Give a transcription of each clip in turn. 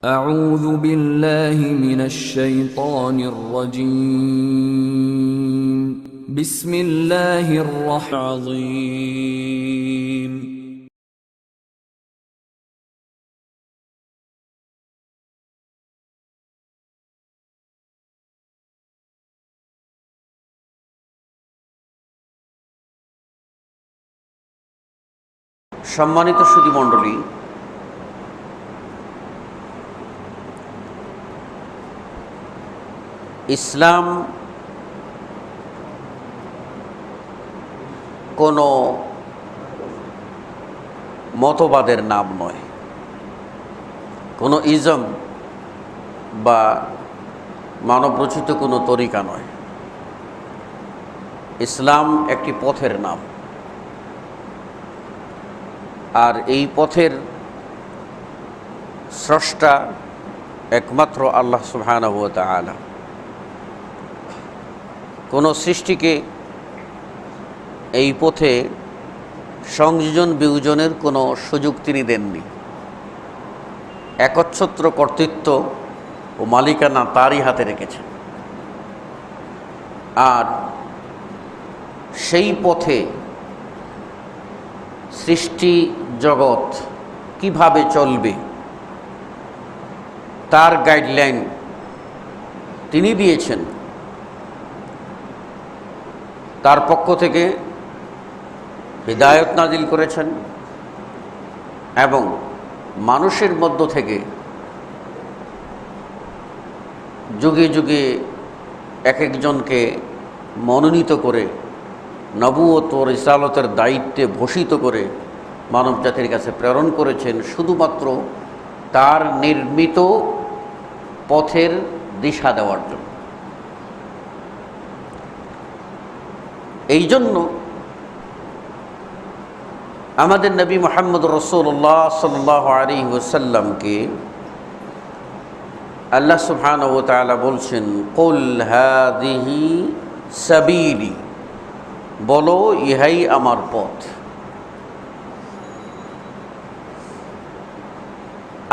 أعوذ بالله من الشيطان الرجيم بسم الله الرحمن الرحيم সম্মানিত সুধীমণ্ডলী, ইসলাম কোনো মতবাদের নাম নয়, কোনো ইজম বা মানবরচিত কোনো তরিকা নয়। ইসলাম একটি পথের নাম, আর এই পথের স্রষ্টা একমাত্র আল্লাহ সুবহানাহু ওয়া তাআলা। কোনো সৃষ্টিকে এই পথে সংযোজন বিয়োজনের কোনো সুযোগ তিনি দেননি। একচ্ছত্র কর্তৃত্ব ও মালিকানা তারই হাতে রেখেছেন। আর সেই পথে সৃষ্টি জগৎ কিভাবে চলবে তার গাইডলাইন তিনি দিয়েছেন। তার পক্ষ থেকে হিদায়াত নাজিল করেছেন এবং মানুষের মধ্য থেকে যুগে যুগে এক একজনকে মনোনীত করে নবুয়ত ও রিসালতের দায়িত্বে ভূষিত করে মানব জাতির কাছে প্রেরণ করেছেন, শুধুমাত্র তার নির্মিত পথের দিশা দেওয়ার জন্য। এই জন্য আমাদের নবী মুহাম্মদ রাসূলুল্লাহ সাল্লাল্লাহু আলাইহি ওয়াসাল্লামকে আল্লাহ সুবহানাহু ওয়া তাআলা বলছেন, কুল হাযিহি সাবিলি, বলো ইহাই আমার পথ।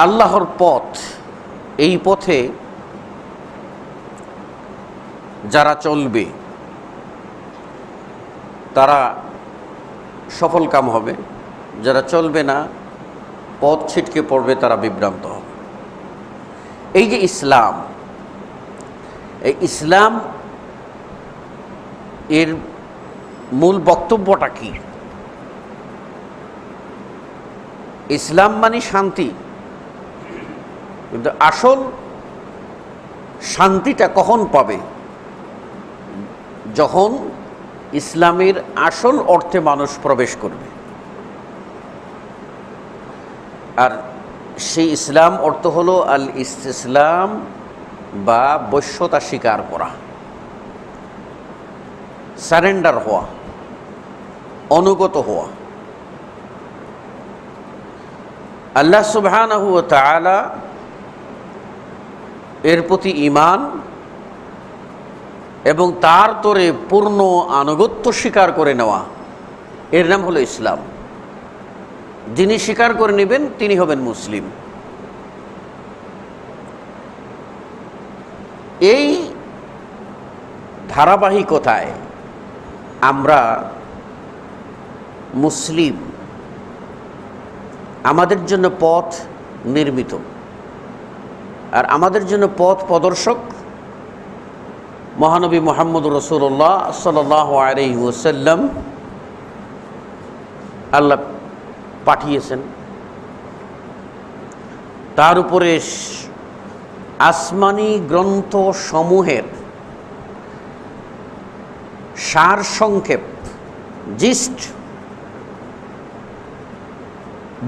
আল্লাহর পথ, এই পথে যারা চলবে তারা সফল কাম হবে, যারা চলবে না পথ ছিটকে পড়বে, তারা বিভ্রান্ত হবে। এই যে ইসলাম, এই ইসলাম এর মূল বক্তব্যটা কি? ইসলাম মানে শান্তি, কিন্তু আসল শান্তিটা কখন পাবে? যখন ইসলামের আসল অর্থে মানুষ প্রবেশ করবে। আর সেই ইসলাম অর্থ হলো আল ইসতিসলাম বা বশ্যতা স্বীকার করা, সারেন্ডার হওয়া, অনুগত হওয়া। আল্লাহ সুবহানাহু ওয়া তাআলা এর প্রতি ঈমান এবং তার তরে পূর্ণ আনুগত্য স্বীকার করে নেওয়া, এর নাম হলো ইসলাম। যিনি স্বীকার করে নেবেন তিনি হবেন মুসলিম। এই ধারাবাহিকতায় আমরা মুসলিম, আমাদের জন্য পথ নির্মিত, আর আমাদের জন্য পথ প্রদর্শক মহানবী মুহাম্মদুর রাসূলুল্লাহ সাল্লাল্লাহু আলাইহি ওয়াসাল্লাম আল্লাহ পাঠিয়েছেন। তার উপরে আসমানি গ্রন্থ সমূহের সার সংক্ষেপ, জিস্ট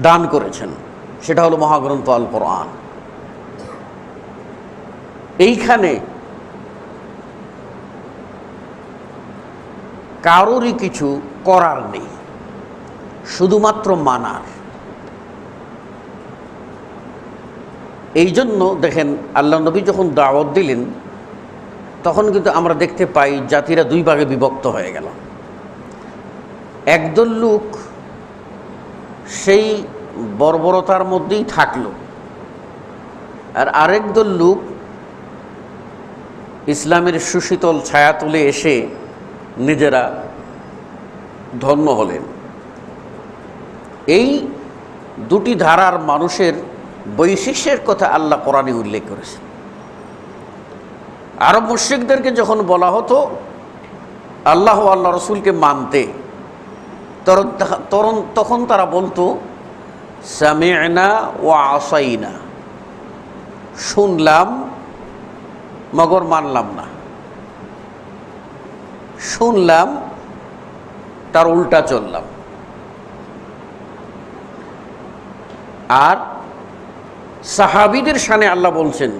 দান করেছেন, সেটা হলো মহাগ্রন্থ আল কোরআন। এইখানে কারোরই কিছু করার নেই, শুধুমাত্র মানার। এই জন্য দেখেন, আল্লাহ নবী যখন দাওয়াত দিলেন তখন কিন্তু আমরা দেখতে পাই জাতিরা দুই ভাগে বিভক্ত হয়ে গেল। একদল লোক সেই বর্বরতার মধ্যেই থাকলো, আর আরেক দল লোক ইসলামের সুশীতল ছায়া তুলে এসে নিজেরা ধন্য হলেন। এই দুটি ধারার মানুষের বৈশিষ্ট্যের কথা আল্লাহ কোরআনে উল্লেখ করেছেন। আরব মুশরিকদেরকে যখন বলা হতো আল্লাহ ও আল্লাহ রসুলকে মানতে, তখন তারা বলতো সামি'না ওয়া আসাইনা, শুনলাম মগর মানলাম না, শুনলাম তার উল্টা চললাম। আর সাহাবীদের শানে আল্লাহ বলছেন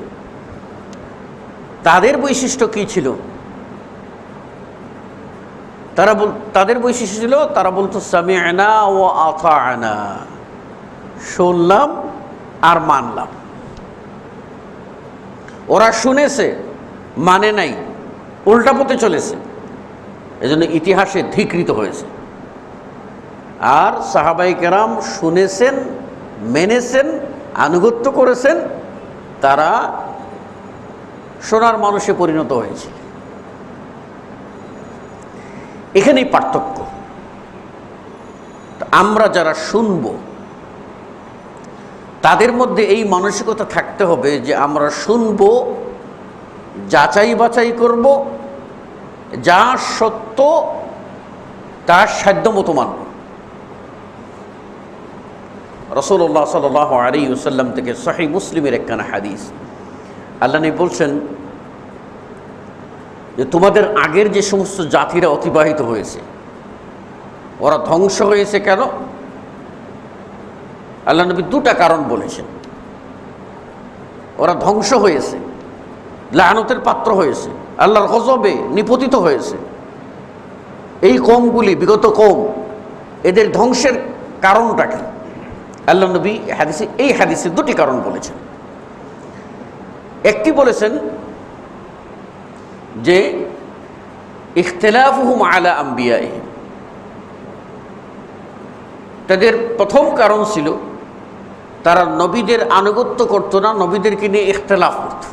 তাদের বৈশিষ্ট্য কি ছিল? তাদের বৈশিষ্ট্য ছিল তারা বলতো সামি'না ওয়া আতা'না, শুনলাম আর মানলাম। ওরা শুনেছে মানে নাই, উল্টা পথে চলেছে, এজন্য ইতিহাসে ধিকৃত হয়েছে। আর সাহাবায়ে কেরাম শুনেছেন, মেনেছেন, আনুগত্য করেছেন, তারা সোনার মানুষে পরিণত হয়েছে। এখানেই পার্থক্য। আমরা যারা শুনব তাদের মধ্যে এই মানসিকতা থাকতে হবে যে আমরা শুনব, যাচাই বাছাই করব, যা সত্য তার সাধ্যমতো মানব। রাসূলুল্লাহ সাল্লাল্লাহু আলাইহি ওয়াসাল্লাম থেকে সহিহ মুসলিমের একখানা হাদিস, আল্লাহ নবী বলছেন যে তোমাদের আগের যে সমস্ত জাতিরা অতিবাহিত হয়েছে ওরা ধ্বংস হয়েছে কেন? আল্লাহ নবী দুটা কারণ বলেছেন। ওরা ধ্বংস হয়েছে, লাআনতের পাত্র হয়েছে, আল্লাহর গজবে নিপতিত হয়েছে। এই কওমগুলি, বিগত কওম, এদের ধ্বংসের কারণটা কি? আল্লাহ নবী এই হাদিসে দুটি কারণ বলেছেন। একটি বলেছেন যে ইখতিলাফুহুম আলা আম্বিয়াইহিম, তাদের প্রথম কারণ ছিল তারা নবীদের আনুগত্য করত না, নবীদেরকে নিয়ে ইখতিলাফ করত,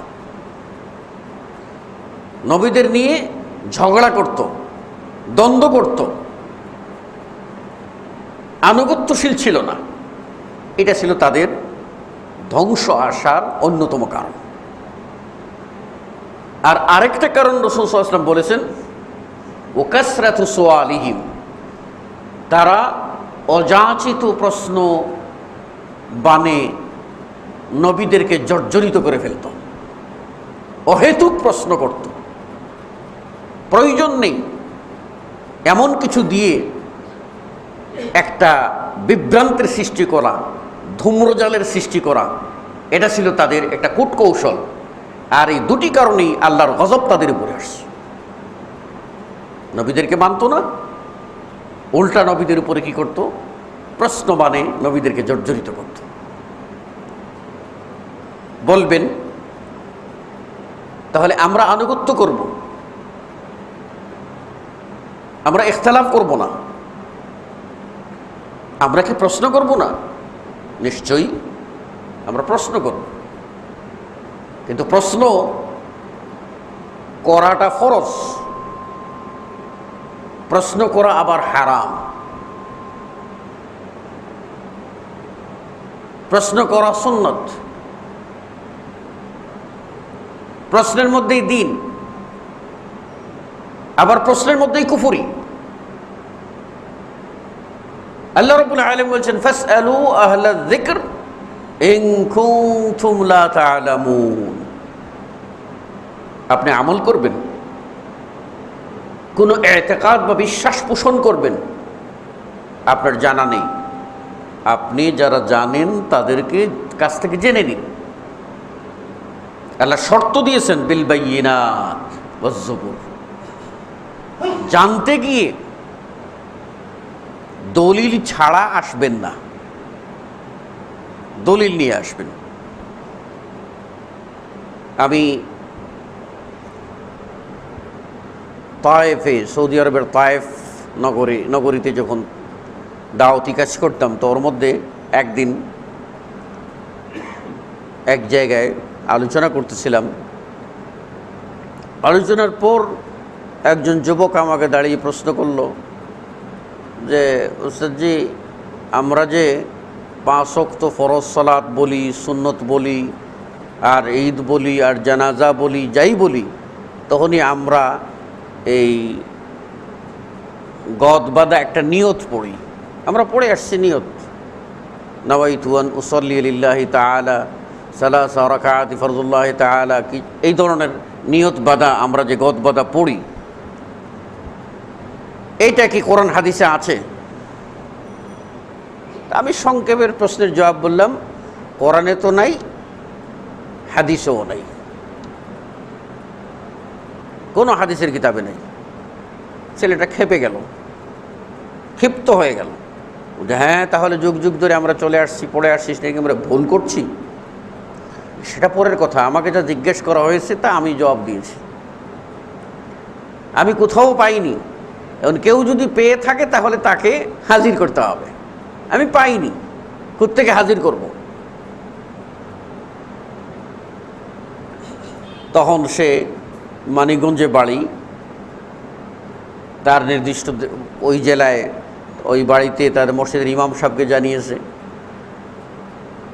নবীদের নিয়ে ঝগড়া করত, দ্বন্দ্ব করত, আনুগত্যশীল ছিল না। এটা ছিল তাদের ধ্বংস আসার অন্যতম কারণ। আর আরেকটা কারণ রাসূল সাল্লাল্লাহু আলাইহি ওয়াসাল্লাম বলেছেন ও কাসরাতু সুআলিহিম, তারা অযাচিত প্রশ্ন বানে নবীদেরকে জর্জরিত করে ফেলত, অহেতুক প্রশ্ন করত, প্রয়োজন নেই এমন কিছু দিয়ে একটা বিভ্রান্তির সৃষ্টি করা, ধূম্রজালের সৃষ্টি করা, এটা ছিল তাদের একটা কূটকৌশল। আর এই দুটি কারণেই আল্লাহর গজব তাদের উপরে আসছে। নবীদেরকে মানত না, উল্টা নবীদের উপরে কি করত? প্রশ্ন বানে নবীদেরকে জর্জরিত করত। বলবেন তাহলে আমরা আনুগত্য করব, আমরা ইখতিলাফ করব না, আমরা কি প্রশ্ন করব না? নিশ্চয়ই আমরা প্রশ্ন করব, কিন্তু প্রশ্ন করাটা ফরজ, প্রশ্ন করা আবার হারাম। প্রশ্ন করা সুন্নত, প্রশ্নের মধ্যেই দ্বীন, আবার প্রশ্নের মধ্যেই কুফরি। আল্লাহ রাব্বুল আলামিন বলছেন ফাসআলু আহলায যিকর ইন কুনতুম লা তা'লামুন। আপনি আমল করবেন, কোনো ইতিকাদ বা বিশ্বাস পোষণ করবেন, আপনার জানা নেই, আপনি যারা জানেন তাদেরকে কাছ থেকে জেনে নিন। আল্লাহ শর্ত দিয়েছেন বিল বাইয়িনাত ওয়াজ জুবুর। জানতে গিয়ে দলিল ছাড়া আসবেন না, দলিল নিয়ে আসবেন। আমি তায়েফে, সৌদি আরবের তায়েফ নগরীতে যখন দাওয়াতি কাজ করতাম, তো ওর মধ্যে একদিন এক জায়গায় আলোচনা করতেছিলাম। আলোচনার পর একজন যুবক আমাকে দাঁড়িয়ে প্রশ্ন করলো যে উস্তাদজি, আমরা যে 5 ওয়াক্ত ফরজ সালাত বলি, সুন্নত বলি, আর ঈদ বলি, আর জানাজা বলি, যাই বলি, তখনই আমরা এই গদ বাঁধা একটা নিয়ত পড়ি। আমরা পড়ে আসছি নিয়ত, নাওয়াইতু আন উসাল্লি লিল্লাহি তাআলা সালাসা রাকাআতি ফরজুল্লাহি তাআলা, কি এই ধরনের নিয়ত বাঁধা আমরা যে গদ বাঁধা পড়ি, এইটা কি কোরআন হাদিসে আছে? আমি সংক্ষেপের প্রশ্নের জবাব বললাম, কোরআনে তো নাই, হাদিসেও নাই, কোনো হাদিসের কিতাবে নেই। ছেলেটা খেপে গেল, ক্ষিপ্ত হয়ে গেল যে হ্যাঁ, তাহলে যুগ যুগ ধরে আমরা চলে আসছি, পড়ে আসছি, সেটাকে আমরা ভুল করছি। সেটা পরের কথা, আমাকে যা জিজ্ঞেস করা হয়েছে তা আমি জবাব দিয়েছি। আমি কোথাও পাইনি। এখন কেউ যদি পেয়ে থাকে তাহলে তাকে হাজির করতে হবে। আমি পাইনি, কোত্থেকে হাজির করব? তখন সে মানিকগঞ্জে বাড়ি, তার নির্দিষ্ট ওই জেলায় ওই বাড়িতে তার মসজিদের ইমাম সাহেবকে জানিয়েছে।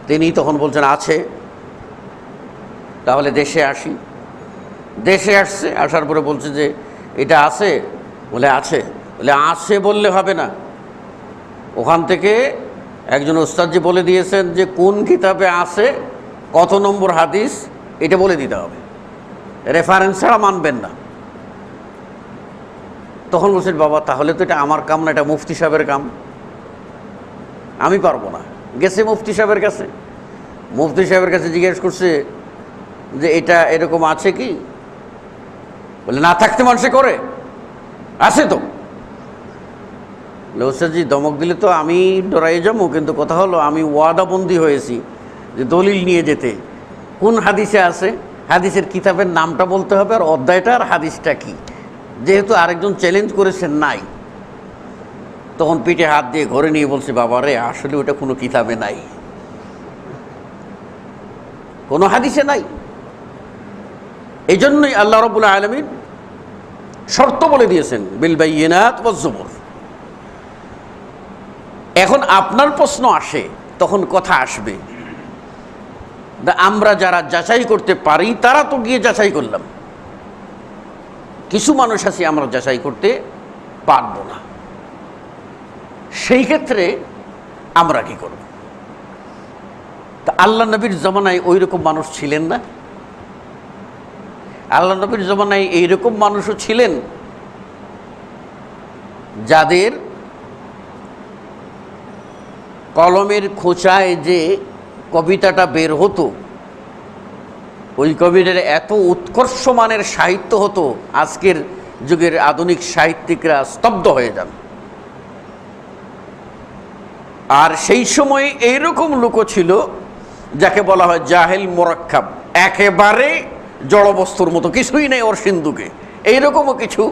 তিনি তখন বলছেন আছে, তাহলে দেশে আসি। দেশে আসছে, আসার পরে বলছে যে এটা আছে, বলে আছে, বলে আছে বললে হবে না, ওখান থেকে একজন ওস্তাদজি বলে দিয়েছেন যে কোন কিতাবে আছে, কত নম্বর হাদিস, এটা বলে দিতে হবে, রেফারেন্স ছাড়া মানবেন না। তখন বলছেন বাবা, তাহলে তো এটা আমার কাম না, এটা মুফতি সাহেবের কাম, আমি পারবো না। গেছে মুফতি সাহেবের কাছে, মুফতি সাহেবের কাছে জিজ্ঞেস করছে যে এটা এরকম আছে কি? বলে না থাকতে মানুষে করে, আছে তো। ওস্তাদজি ধমক দিলে তো আমি ডরাই যাবো, কিন্তু কথা হলো আমি ওয়াদাবন্দি হয়েছি যে দলিল নিয়ে যেতে। কোন হাদিসে আছে, হাদিসের কিতাবের নামটা বলতে হবে, আর অধ্যায়টা আর হাদিসটা কি। যেহেতু আরেকজন চ্যালেঞ্জ করেছেন নাই, তখন পিঠে হাত দিয়ে ঘরে নিয়ে বলছে বাবা রে, আসলে ওটা কোনো কিতাবে নাই, কোনো হাদিসে নাই। এই জন্যই আল্লাহ রাব্বুল আলামিন শর্ত বলে দিয়েছেন বিল বাইয়িনাত ওয়াজ জুবুর। এখন আপনার প্রশ্ন আসে, তখন কথা আসবে, আমরা যারা যাচাই করতে পারি তারা তো গিয়ে যাচাই করলাম, কিছু মানুষ আছে আমরা যাচাই করতে পারবো না, সেই ক্ষেত্রে আমরা কি করব? তা আল্লাহ নবীর জমানায় ওই রকম মানুষ ছিলেন না? আল্লাহ নবীর জমানায় এইরকম মানুষও ছিলেন যাদের কলমের খোঁচায় যে কবিতাটা বের হতো, ওই কবিতার এত উৎকর্ষ মানের সাহিত্য হতো, আজকের যুগের আধুনিক সাহিত্যিকরা স্তব্ধ হয়ে যান। আর সেই সময় এইরকম লোকও ছিল যাকে বলা হয় জাহেল মোরাক্কাব, একেবারে জড়বস্তুর মতো, কিছুই নেই ওর সিন্ধুকে, এইরকমও কিছু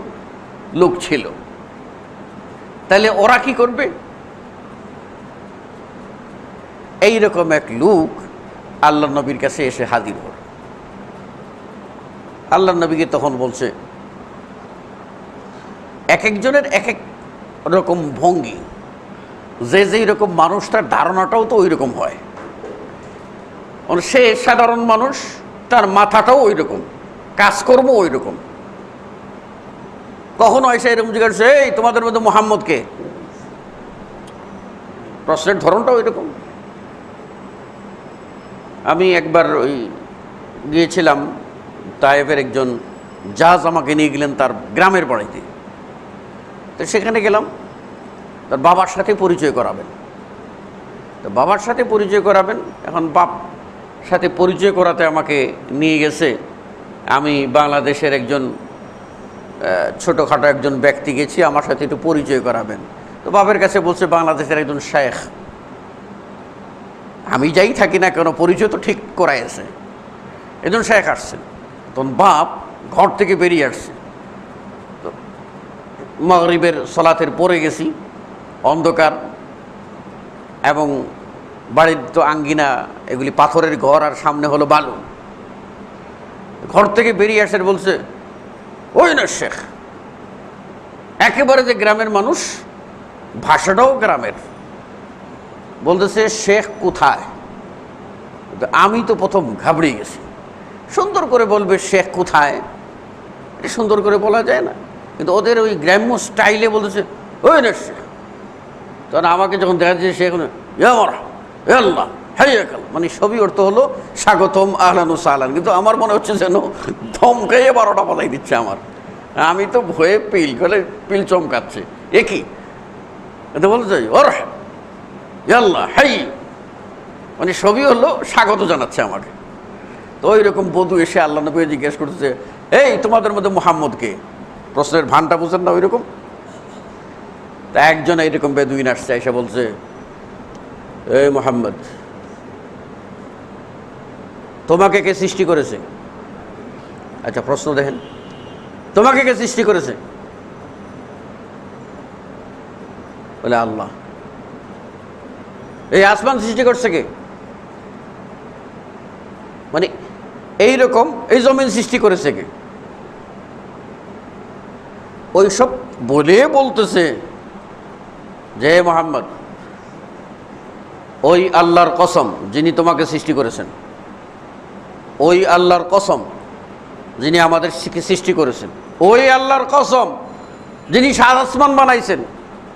লোক ছিল। তাহলে ওরা কি করবে? এইরকম এক লোক আল্লাহ নবীর কাছে এসে হাজির হল। আল্লাহ নবীকে তখন বলছে, এক একজনের এক এক রকম ভঙ্গি, যে যেই রকম মানুষ তার ধারণাটাও তো ওই রকম হয়। সে সাধারণ মানুষ, তার মাথাটাও ওই রকম, কাজকর্ম ওই রকম। কখনো এসে এরকম জিজ্ঞাসা, এই তোমাদের মধ্যে মুহাম্মদকে, প্রশ্নের ধরনটাও ওই রকম। আমি একবার ওই গিয়েছিলাম, তায়েফের একজন জাজ আমাকে নিয়ে গেলেন তার গ্রামের বাড়িতে। তো সেখানে গেলাম, তার বাবার সাথে পরিচয় করাবেন। তো বাবার সাথে পরিচয় করাবেন, এখন বাপ সাথে পরিচয় করাতে আমাকে নিয়ে গেছে। আমি বাংলাদেশের একজন ছোটোখাটো একজন ব্যক্তি গেছি, আমার সাথে একটু পরিচয় করাবেন। তো বাপের কাছে বলছে বাংলাদেশের একজন শেখ। আমি যাই থাকি না কেন, পরিচয় তো ঠিক করাইছে, একজন শেখ আসছেন। তখন বাপ ঘর থেকে বেরিয়ে আসছে। তো মাগরিবের সলাতের পরে গেছি, অন্ধকার, এবং বাড়ির তো আঙ্গিনা এগুলি পাথরের ঘর, আর সামনে হলো বালু। ঘর থেকে বেরিয়ে আসে, বলছে ওই না শেখ। একেবারে যে গ্রামের মানুষ, ভাষাটাও গ্রামের। বলতেছে শেখ কোথায়? আমি তো প্রথম ঘাবড়িয়ে গেছি। সুন্দর করে বলবে শেখ কোথায়, সুন্দর করে বলা যায় না, কিন্তু ওদের ওই গ্রাম্য স্টাইলে বলতেছে ওই না শেখ। তখন আমাকে যখন দেখা যাচ্ছে শেখ আল্লাহ হাইয়াকাল, মানে সবই অর্থ হলো স্বাগতম, আহলান ও সাহলান, কিন্তু আমার মনে হচ্ছে যেন ধমকাইয়ে 12টা বাজাই দিচ্ছে আমার। আমি তো ভয়ে পিল চমকাচ্ছে, একই এটা বলতে ওর আল্লাহ হাই, মানে সবই হলো স্বাগত জানাচ্ছে আমাকে। তো ওই রকম বধূ এসে আল্লাহ নবী জিজ্ঞেস করতেছে, এই তোমাদের মধ্যে মুহাম্মদকে? প্রশ্নের ভানটা বুঝেন না ওই রকম। তা একজন এইরকম বেদুইন আসছে, এসে বলছে এই মুহাম্মদ, তোমাকে কে সৃষ্টি করেছে? আচ্ছা প্রশ্ন দেখেন, তোমাকে কে সৃষ্টি করেছে? বলে আল্লাহ। এই আসমান সৃষ্টি করছে কে? মানে এইরকম এই জমিন সৃষ্টি করেছে কে? ওইসব বলে বলতেছে যে মুহাম্মদ, ওই আল্লাহর কসম যিনি তোমাকে সৃষ্টি করেছেন, ওই আল্লাহর কসম যিনি আমাদের সৃষ্টি করেছেন, ওই আল্লাহর কসম যিনি 7 আসমান বানাইছেন,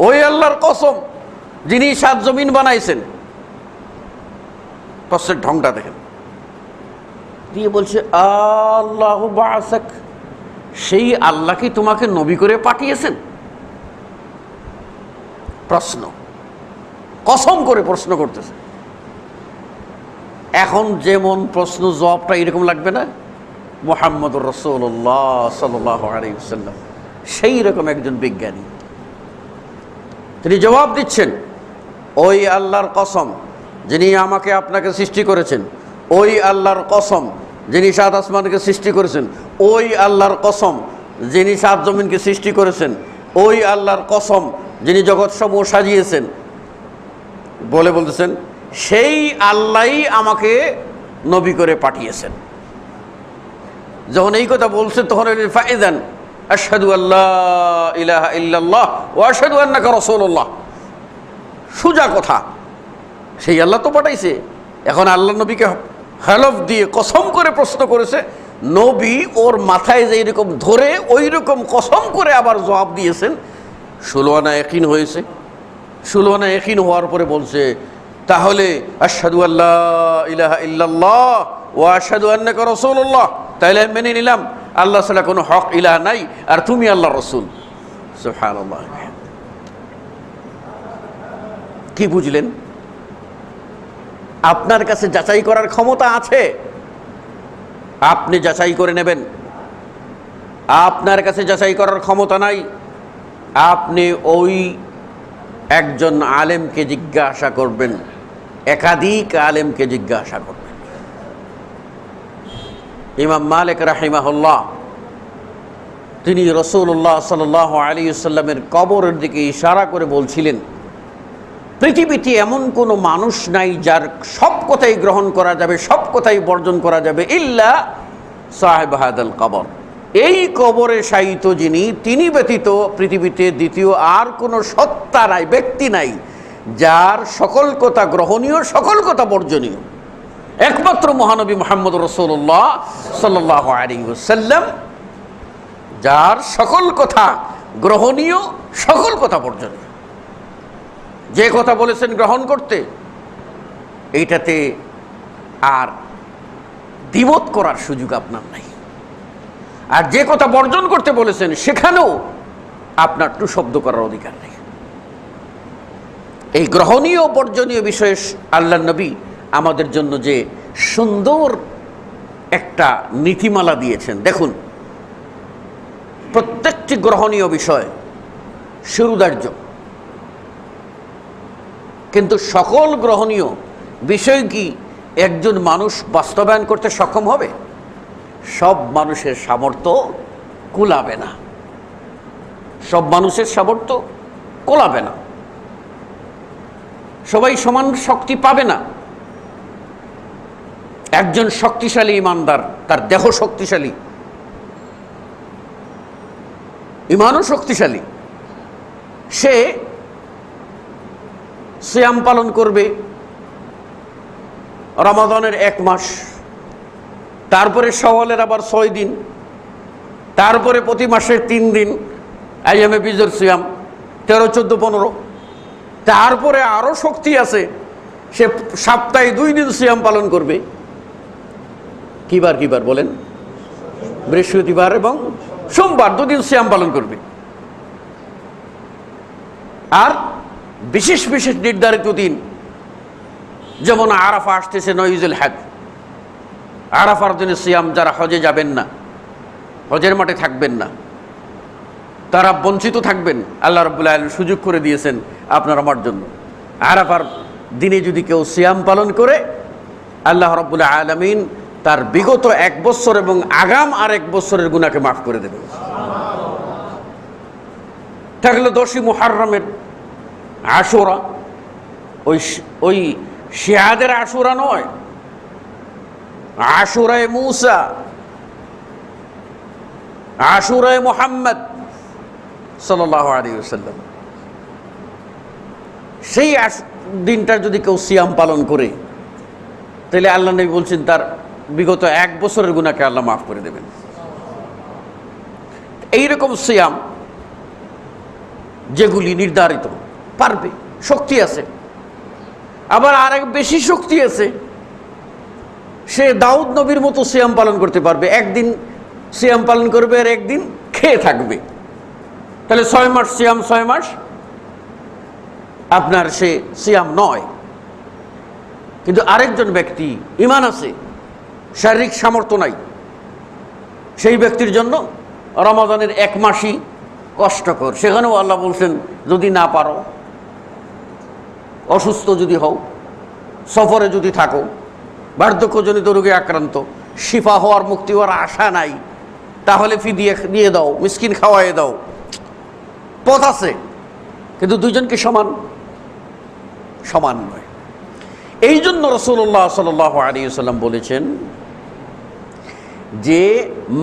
ওই আল্লাহর কসম যিনি 7 জমিন বানাইছেন। প্রশ্নের ঢংটা দেখেন। দিয়ে বলছে আল্লাহু বাআসাক, সেই আল্লাহ কি তোমাকে নবী করে পাঠিয়েছেন? প্রশ্ন, কসম করে প্রশ্ন করতেছে। এখন যেমন প্রশ্ন জবাবটা এরকম লাগবে না? মুহাম্মদুর রাসূলুল্লাহ সাল্লাল্লাহু আলাইহি ওয়াসাল্লাম সেই রকম একজন বিজ্ঞানী, তিনি জবাব দিচ্ছেন ওই আল্লাহর কসম যিনি আমাকে আপনাকে সৃষ্টি করেছেন, ওই আল্লাহর কসম যিনি 7 আসমানকে সৃষ্টি করেছেন, ওই আল্লাহর কসম যিনি 7 জমিনকে সৃষ্টি করেছেন, ওই আল্লাহর কসম যিনি জগৎসমূহ সাজিয়েছেন। বলে বলতেছেন সেই আল্লাহই আমাকে নবী করে পাঠিয়েছেন। যখন এই কথা বলছে তখন ফাইদান আশহাদু আল্লা ইলাহা ইল্লাল্লাহ ওয়া আশহাদু আন্নাকা রাসূলুল্লাহ। সোজা কথা, সেই আল্লাহ তো পাঠাইছে। এখন আল্লাহ নবীকে হলফ দিয়ে কসম করে প্রশ্ন করেছে, নবী ওর মাথায় যে এরকম ধরে ওই রকম কসম করে আবার জবাব দিয়েছেন। 16 আনা ইয়াকিন হয়েছে। 16 আনা ইয়াকিন হওয়ার পরে বলছে তাহলে আশহাদু আল্লা ইলাহা ইল্লাল্লাহ ওয়া আশহাদু আন্নাকা রাসূলুল্লাহ, তাইলে আমি মেনে নিলাম আল্লাহ ছাড়া কোনো হক ইলাহ নাই, আর তুমি আল্লাহর রাসূল। সুবহানাল্লাহ। কি বুঝলেন? আপনার কাছে যাচাই করার ক্ষমতা আছে, আপনি যাচাই করে নেবেন। আপনার কাছে যাচাই করার ক্ষমতা নাই, আপনি ওই একজন আলেমকে জিজ্ঞাসা করবেন, একাধিক আলেমকে জিজ্ঞাসা করবেন। ইমাম মালিক রাহিমাহুল্লাহ তিনি রাসূলুল্লাহ সাল্লাল্লাহু আলাইহি ওয়াসাল্লামের কবরের দিকে ইশারা করে বলছিলেন, পৃথিবীতে এমন কোনো মানুষ নাই যার সব কথাই গ্রহণ করা যাবে, সব কথাই বর্জন করা যাবে, ইল্লা সাহেব হাদাল কবর। এই কবরে শায়িত যিনি, তিনি ব্যতীত পৃথিবীতে দ্বিতীয় আর কোনো সত্তা নাই, ব্যক্তি নাই যার সকল কথা গ্রহণীয়, সকল কথা বর্জনীয়। একমাত্র মহানবী মুহাম্মদ রাসূলুল্লাহ সাল্লাল্লাহু আলাইহি ওয়াসাল্লাম, যার সকল কথা গ্রহণীয়, সকল কথা বর্জনীয়। যে কথা বলেছেন গ্রহণ করতে, এইটাতে আর দ্বিমত করার সুযোগ আপনার নাই। আর যে কথা বর্জন করতে বলেছেন সেখানেও আপনার টু শব্দ করার অধিকার নেই। এই গ্রহণীয় বর্জনীয় বিষয়ে আল্লাহর নবী আমাদের জন্য যে সুন্দর একটা নীতিমালা দিয়েছেন, দেখুন প্রত্যেকটি গ্রহণীয় বিষয় শুরুদার্য, কিন্তু সকল গ্রহণীয় বিষয় কি একজন মানুষ বাস্তবায়ন করতে সক্ষম হবে? সব মানুষের সামর্থ্য কুলাবে না, সব মানুষের সামর্থ্য কুলাবে না। সবাই সমান শক্তি পাবে না। একজন শক্তিশালী ইমানদার, তার দেহ শক্তিশালী, ইমানও শক্তিশালী, সে সিয়াম পালন করবে রমাদানের 1 মাস, তারপরে শাওয়ালের আবার 6 দিন, তারপরে প্রতি মাসের 3 দিন আইয়ামে বিজর সিয়াম 13, 14, 15, তারপরে আরো শক্তি আছে, সে সপ্তাহে 2 দিন সিয়াম পালন করবে। কিবার কিবার বলেন? বৃহস্পতিবার এবং সোমবার 2 দিন সিয়াম পালন করবে। আর বিশেষ বিশেষ নির্ধারিত দিন, যেমন আরাফা আসতেছে 9 জিলহজ, আরাফার দিনে সিয়াম, যারা হজে যাবেন না, হজের মাঠে থাকবেন না, তারা বঞ্চিত থাকবেন। আল্লাহ রাব্বুল আলামিন সুযোগ করে দিয়েছেন আপনার আমার জন্য। আরাফার দিনে যদি কেউ সিয়াম পালন করে, আল্লাহ রাব্বুল আলামিন তার বিগত 1 বছর এবং আগাম আর 1 বছরের গুনাহকে মাফ করে দেবেন। থাকলে 10ই মুহররমের আশুরা, ওই শিয়াদের আশুরা নয়, আশুরায়ে মূসা, আশুরায়ে মুহাম্মদ সাল্লাল্লাহু আলাইহি ওয়াসাল্লাম, সেই দিনটা যদি কেউ সিয়াম পালন করে, তাহলে আল্লাহ নবী বলছেন তার বিগত 1 বছরের গুনাহকে আল্লাহ মাফ করে দেবেন। এইরকম সিয়াম যেগুলি নির্ধারিত, পারবে, শক্তি আছে। আবার আরেক বেশি শক্তি আছে, সে দাউদ নবীর মতো সিয়াম পালন করতে পারবে। 1 দিন সিয়াম পালন করবে আর 1 দিন খেয়ে থাকবে, তাহলে 6 মাস সিয়াম, 6 মাস আপনার সে সিয়াম নয়। কিন্তু আরেকজন ব্যক্তি ঈমান আছে, শারীরিক সামর্থ্য নাই, সেই ব্যক্তির জন্য রমাদানের 1 মাসই কষ্টকর। সেখানেও আল্লাহ বলছেন যদি না পারো, অসুস্থ যদি হও, সফরে যদি থাকো, বার্ধক্যজনিত রোগে আক্রান্ত, শিফা হওয়ার, মুক্তি হওয়ার আশা নাই, তাহলে ফিদিয়া দিয়ে দাও, মিসকিন খাওয়াই দাও, পথ আছে। কিন্তু দুইজনকে সমান সমান নয়। এই জন্য রাসূলুল্লাহ সাল্লাল্লাহু আলাইহি ওয়াসাল্লাম বলেছেন যে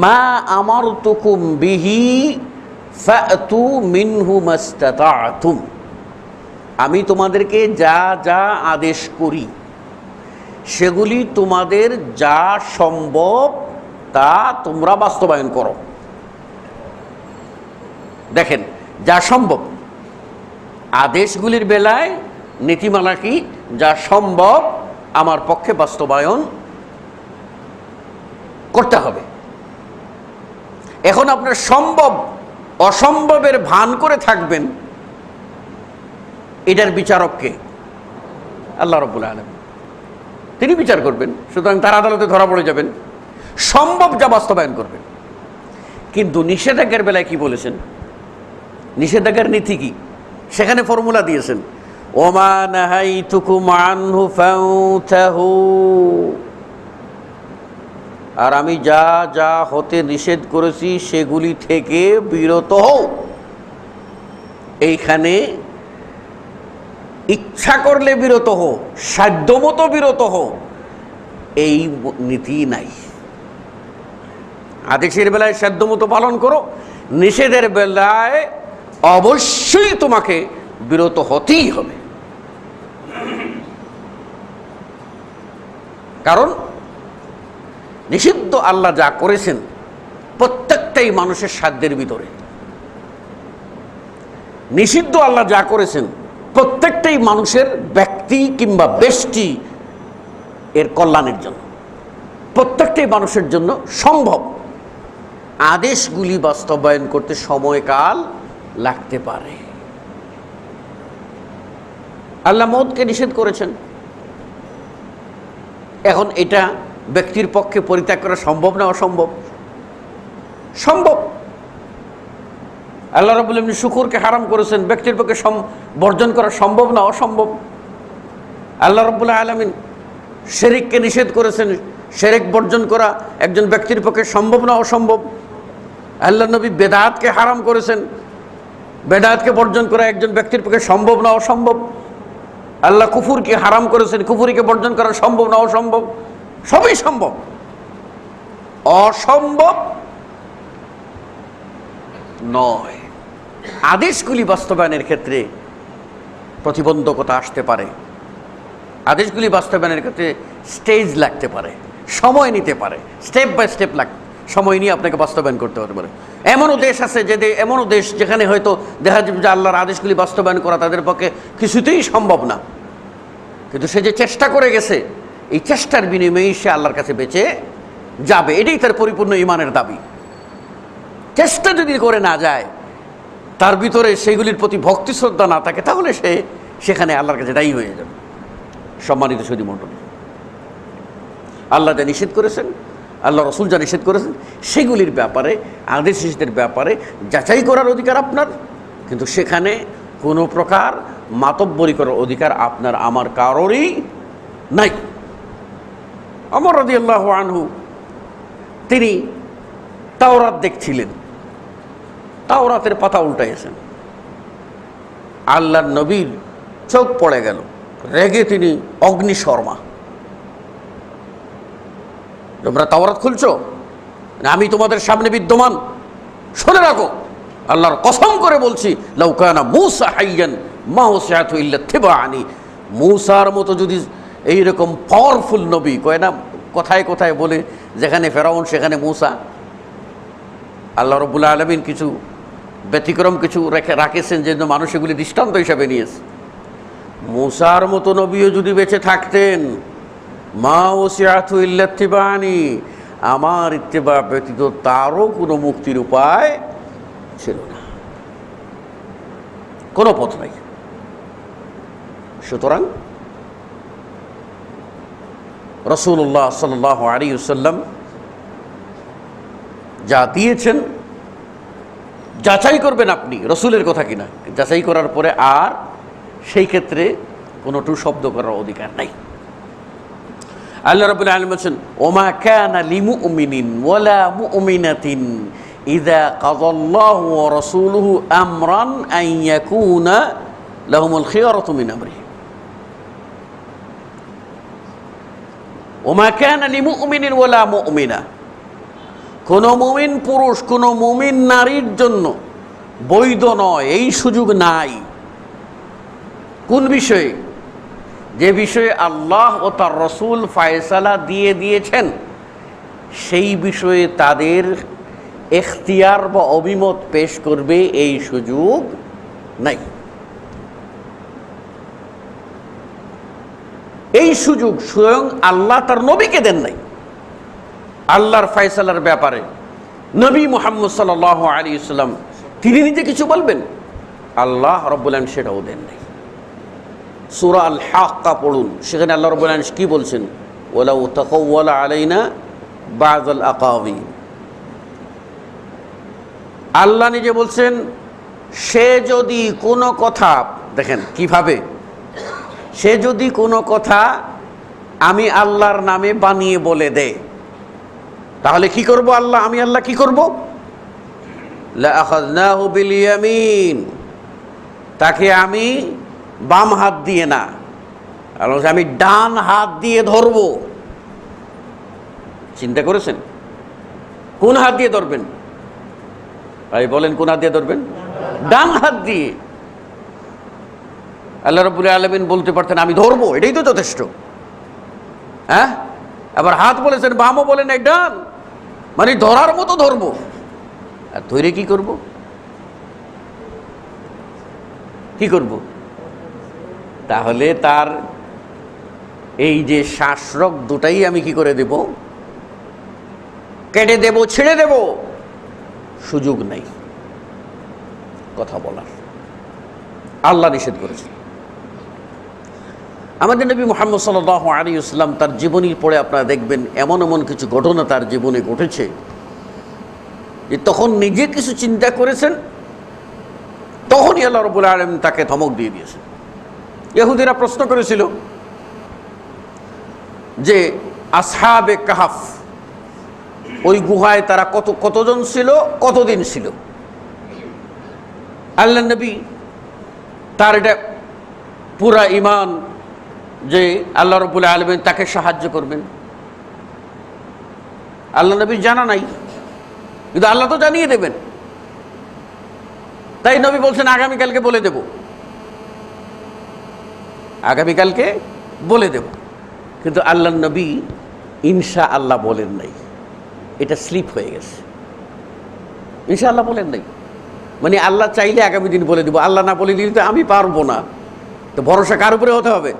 মা আমারতুকুম বিহি ফাতু মিনহু মাস্তাতাতুম, আমি তোমাদেরকে যা যা আদেশ করি সেগুলি তোমাদের যা সম্ভব তা তোমরা বাস্তবায়ন করো। দেখেন, যা সম্ভব, আদেশগুলির বেলায় নীতিমালা কি? যা সম্ভব আমার পক্ষে বাস্তবায়ন করতে হবে। এখন আপনার সম্ভব অসম্ভবের ভান করে থাকবেন, এটার বিচারক কে? আল্লাহ রাব্বুল আলামিন, তিনি বিচার করবেন। সুতরাং তার আদালতে ধরা পড়ে যাবেন। সম্ভব যা বাস্তবায়ন করবেন। কিন্তু নিষেধাজ্ঞার বেলায় কি বলেছেন? নিষেধাজ্ঞার নীতি কি? সেখানে ফর্মুলা দিয়েছেন, ওমা নাহাইতুকুম আনহু ফাউতাহু, আর আমি যা যা হতে নিষেধ করেছি সেগুলি থেকে বিরত হও। এইখানে ইচ্ছা করলে বিরত হো, সাধ্যমতো বিরত হো, এই নীতি নাই। আদেশের বেলায় সাধ্যমতো পালন করো, নিষেধের বেলায় অবশ্যই তোমাকে বিরত হতেই হবে। কারণ নিষিদ্ধ আল্লাহ যা করেছেন প্রত্যেকটাই মানুষের সাধ্যের ভিতরে। নিষিদ্ধ আল্লাহ যা করেছেন প্রত্যেকটাই মানুষের ব্যক্তি কিংবা ব্যষ্টি এর কল্যাণের জন্য, প্রত্যেকটাই মানুষের জন্য সম্ভব। আদেশগুলি বাস্তবায়ন করতে সময়কাল লাগতে পারে। আল্লাহ মওতকে নিষেধ করেছেন, এখন এটা ব্যক্তির পক্ষে পরিত্যাগ করা সম্ভব না অসম্ভব? সম্ভব। আল্লাহ রাব্বুল আলামিন শুকরকে হারাম করেছেন, ব্যক্তির পক্ষে বর্জন করা সম্ভব না অসম্ভব? আল্লাহ রাব্বুল আলামিন শিরককে নিষেধ করেছেন, শিরক বর্জন করা একজন ব্যক্তির পক্ষে সম্ভব না অসম্ভব? আল্লাহ নবী বেদাতকে হারাম করেছেন, বেদাতকে বর্জন করা একজন ব্যক্তির পক্ষে সম্ভব না অসম্ভব? আল্লাহ কুফুরকে হারাম করেছেন, কুফুরিকে বর্জন করা সম্ভব না অসম্ভব? সবই সম্ভব। অসম্ভব নয়। আদেশগুলি বাস্তবায়নের ক্ষেত্রে প্রতিবন্ধকতা আসতে পারে, আদেশগুলি বাস্তবায়নের ক্ষেত্রে স্টেজ লাগতে পারে, সময় নিতে পারে, স্টেপ বাই স্টেপ সময় নিয়ে আপনাকে বাস্তবায়ন করতে হতে পারে। এমনও দেশ আছে এমনও দেশ যেখানে হয়তো দেখা যাবে যে আল্লাহর আদেশগুলি বাস্তবায়ন করা তাদের পক্ষে কিছুতেই সম্ভব না, কিন্তু সে যে চেষ্টা করে গেছে, এই চেষ্টার বিনিময়ে সে আল্লাহর কাছে বেঁচে যাবে। এটাই তার পরিপূর্ণ ঈমানের দাবি। চেষ্টা যদি করে না যায়, তার ভিতরে সেগুলির প্রতি ভক্তি শ্রদ্ধা না থাকে, তাহলে সে সেখানে আল্লাহর কাছে দায়ী হয়ে যাবে। সম্মানিত সুধী মণ্ডলী, আল্লাহ যা নিষেধ করেছেন, আল্লাহ রসুল যা নিষেধ করেছেন, সেগুলির ব্যাপারে, আদেশ নিষেধের ব্যাপারে যাচাই করার অধিকার আপনার, কিন্তু সেখানে কোনো প্রকার মাতব্বরি করার অধিকার আপনার আমার কারোরই নাই। ওমর রাদিয়াল্লাহু আনহু তিনি তাওরাত দেখছিলেন, তাওরাতের পাতা উল্টাইয়েছেন, আল্লাহর নবীর চোখ পড়ে গেল, রেগে তিনি অগ্নিশর্মা। তোমরা তাওরাত খুলছো, আমি তোমাদের সামনে বিদ্যমান, শুনে রাখো, আল্লাহর কসম করে বলছি, লাউ কানা মূসা হাইয়ান মা ওয়াসিআতহু ইল্লা ইত্তিবাআনি, মূসার মতো যদি এইরকম পাওয়ারফুল নবী, কয় না কোথায় কোথায় বলে, যেখানে ফেরাউন সেখানে মূসা। আল্লাহ রাব্বুল আলামিন কিছু ব্যতিক্রম কিছু রাখেছেন যে মানুষ এগুলি দৃষ্টান্ত হিসাবে নিয়েছে। মূসার মতো নবীও যদি বেঁচে থাকতেন, মা ওয়াসিআতহু ইল্লা ইত্তিবাআনি, আমার ইত্তেবা ব্যতীত তারও কোনো মুক্তির উপায় ছিল না, কোনো পথ নাই। সুতরাং রাসূলুল্লাহ সাল্লাল্লাহু আলাইহি ওয়াসাল্লাম যা দিয়েছেন যাচাই করবেন আপনি রসুলের কথা কিনা, যাচাই করার পরে আর সেই ক্ষেত্রে কোনো টু শব্দ করার অধিকার নাই। আল্লাহ রাব্বুল আলামিন বলেন, ওমা কানা লিমুমিনিন ওয়ালা মুমিনাতিন ইযা কাযাল্লাহু ওয়া রাসূলুহু আমরান আন ইয়াকুনা লাহুমুল খিয়ারাতু মিন আমরিহি। ওমা কানা লিমুমিনিন ওয়ালা মুমিনা, কোনো মুমিন পুরুষ কোনো মুমিন নারীর জন্য বৈধ নয়, এই সুযোগ নাই। কোন বিষয়ে? যে বিষয়ে আল্লাহ ও তার রসুল ফায়সালা দিয়ে দিয়েছেন, সেই বিষয়ে তাদের এখতিয়ার বা অভিমত পেশ করবে এই সুযোগ নাই। এই সুযোগ স্বয়ং আল্লাহ তার নবীকে দেন নাই। আল্লাহর ফায়সালার ব্যাপারে নবী মুহাম্মদ সাল্লাল্লাহু আলাইহি ওয়াসাল্লাম তিনি নিজে কিছু বলবেন, আল্লাহ রাব্বুল আলামিন সেটাও দেন নাই। সূরা আল হাক্কা পড়ুন, সেখানে আল্লাহ রাব্বুল আলামিন কি বলছেন, ওয়ালাউ তাকাওয়ালা আলাইনা বা'যাল আকাওয়িল। আল্লাহ নিজে বলছেন, সে যদি কোনো কথা, দেখেন কিভাবে, সে যদি কোনো কথা আমি আল্লাহর নামে বানিয়ে বলে দেয়, তাহলে কি করব আল্লাহ, আমি আল্লাহ কি করব, লা আখাযনাহু বিল ইয়ামিন, তাকে আমি বাম হাত দিয়ে না, আমি ডান হাত দিয়ে ধরব। চিন্তা করেছেন কোন হাত দিয়ে ধরবেন? ভাই বলেন কোন হাত দিয়ে ধরবেন? ডান হাত দিয়ে। আল্লাহ রাব্বুল আলামিন বলতে পারতেন আমি ধরবো, এটাই তো যথেষ্ট। হ্যাঁ, আবার হাত বলেছেন, বামও বলেন এক, ডান, মানে ধরার মতো ধরবো। আর ধরে কি করব? কি করব? তাহলে তার এই যে শ্বাসরোগ দুটাই আমি কি করে দেব? কেটে দেব, ছেড়ে দেব, সুযোগ নেই কথা বলার। আল্লাহ নিষেধ করেছেন। আমাদের নবী মুহাম্মদ সাল্লাল্লাহু আলাইহি ওয়াসাল্লাম তার জীবনীর পড়ে আপনারা দেখবেন এমন এমন কিছু ঘটনা তার জীবনে ঘটেছে যে তখন নিজে কিছু চিন্তা করেছেন, তখনই আল্লাহ রাব্বুল আলামিন তাকে ধমক দিয়ে দিয়েছেন। ইহুদিরা প্রশ্ন করেছিল যে আসহাবে কাহাফ, ওই গুহায় তারা কতজন ছিল, কতদিন ছিল? আল্লাহ নবী তার এটা পুরা ঈমান যে আল্লাহ রাব্বুল আলামিন তাকে সাহায্য করবেন? আল্লাহ নবীর জানা নাই, কিন্তু আল্লাহ তো জানিয়ে দেবেন। তাই নবী বলছেন আগামীকালকে বলে দেব, আগামীকালকে বলে দেব। কিন্তু আল্লাহ নবী ইনশা আল্লাহ বলেন নাই, এটা স্লিপ হয়ে গেছে। ইনশা আল্লাহ বলেন নাই, মানে আল্লাহ চাইলে আগামী দিন বলে দেব, আল্লাহ না বলে দিলে তো আমি পারবো না। তো ভরসা কার উপরে হতে হবে?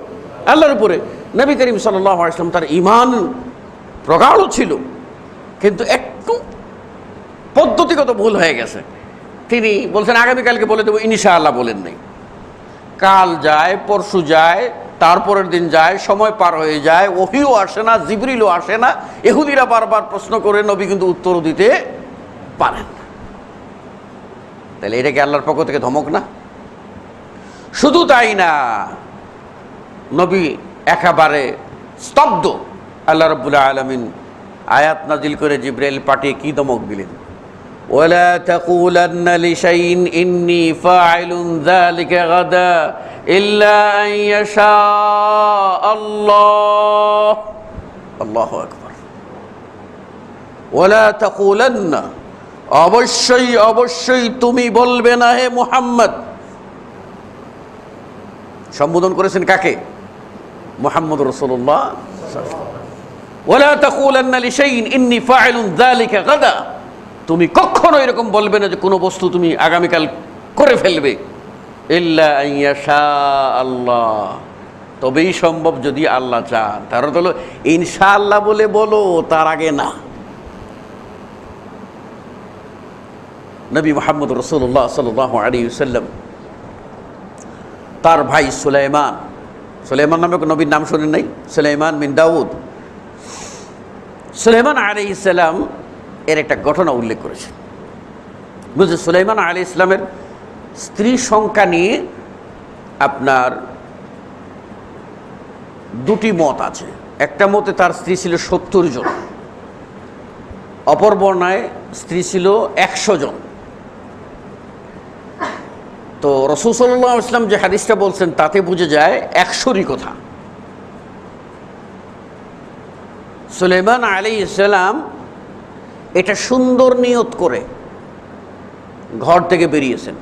আল্লাহর উপরে। নবী করিম সাল্লাল্লাহু আলাইহি ওয়াসাল্লাম তার ঈমান প্রগাঢ় ছিল, কিন্তু একটু পদ্ধতিগত ভুল হয়ে গেছে। তিনি বলছেন আগামীকালকে বলে দেবো, ইনশাআল্লাহ বলেন নাই। কাল যায়, পরশু যায়, তারপরের দিন যায়, সময় পার হয়ে যায়, ওহীও আসে না, জিবরিলও আসে না। ইহুদিরা বারবার প্রশ্ন করে, নবী কিন্তু উত্তর দিতে পারেন না। তাহলে এটা কি আল্লাহর পক্ষ থেকে ধমক না? শুধু তাই না, নবী একেবারে স্তব্ধ। আল্লাহ রাব্বুল আলামিন আয়াত নাজিল করে জিবরাইল পাঠিয়ে কি ধমক দিলেন? ওয়ালা তাকুলান্না লিশাইইন ইন্নী ফাইলুন যালিকা গাদা ইল্লা আন ইয়াশা আল্লাহ। আল্লাহু আকবার। ওয়ালা তাকুলান্না, অবশ্যই অবশ্যই তুমি বলবে না হে মুহাম্মদ। সম্বোধন করেছেন কাকে? মুহাম্মদুর রাসূলুল্লাহ। ওয়ালা তাকুলান্না লিশাইইন ইন্নী ফাইলুন যালিকা গাদা, তুমি কখনো এরকম বলবে না যে কোনো বস্তু তুমি আগামীকাল করে ফেলবে। ইল্লা আন ইয়াশা আল্লাহ, তবেই সম্ভব যদি আল্লাহ চান। তার অর্থ হলো ইনশাআল্লাহ বলে বলো, তার আগে না। নবী মুহাম্মদ রাসূলুল্লাহ সাল্লাল্লাহু আলাইহি ওয়াসাল্লাম তার ভাই সুলাইমান, সুলাইমান নামে নবীর নাম শোনেন নাই? সুলাইমান বিন দাউদ। সুলাইমান আলাইহিস সালাম এর একটা ঘটনা উল্লেখ করেছে। বুঝলেন, সুলাইমান আলাইহিস সালামের স্ত্রী সংখ্যা নিয়ে আপনার দুটি মত আছে। একটা মতে তার স্ত্রী ছিল 70 জন, অপর বর্ণায় স্ত্রী ছিল 100 জন। তো রাসূল সাল্লাল্লাহু আলাইহি ওয়াসাল্লাম যে হাদিসটা বলছেন তাতে বুঝে যায় 100-ই কথা। সুলাইমান আলাইহিস সালাম এটা সুন্দর নিয়ত করে ঘর থেকে বেরিয়েছেন।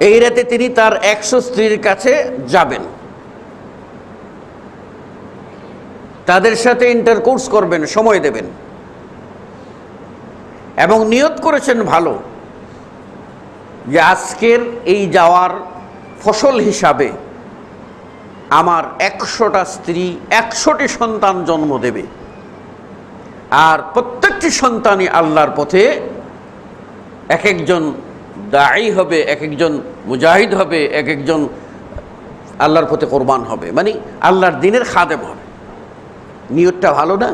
এই রাতে তিনি তার 100 স্ত্রীর কাছে যাবেন, তাদের সাথে ইন্টারকোর্স করবেন, সময় দেবেন, এবং নিয়ত করেছেন ভালো যে আজকের এই যাওয়ার ফসল হিসাবে আমার 100টা স্ত্রী 100টি সন্তান জন্ম দেবে, আর প্রত্যেকটি সন্তানই আল্লাহর পথে এক একজন দাঈ হবে, এক একজন মুজাহিদ হবে, এক একজন আল্লাহর পথে কোরবান হবে, মানে আল্লাহর দ্বীনের খাদেম হবে। নিয়তটা ভালো না?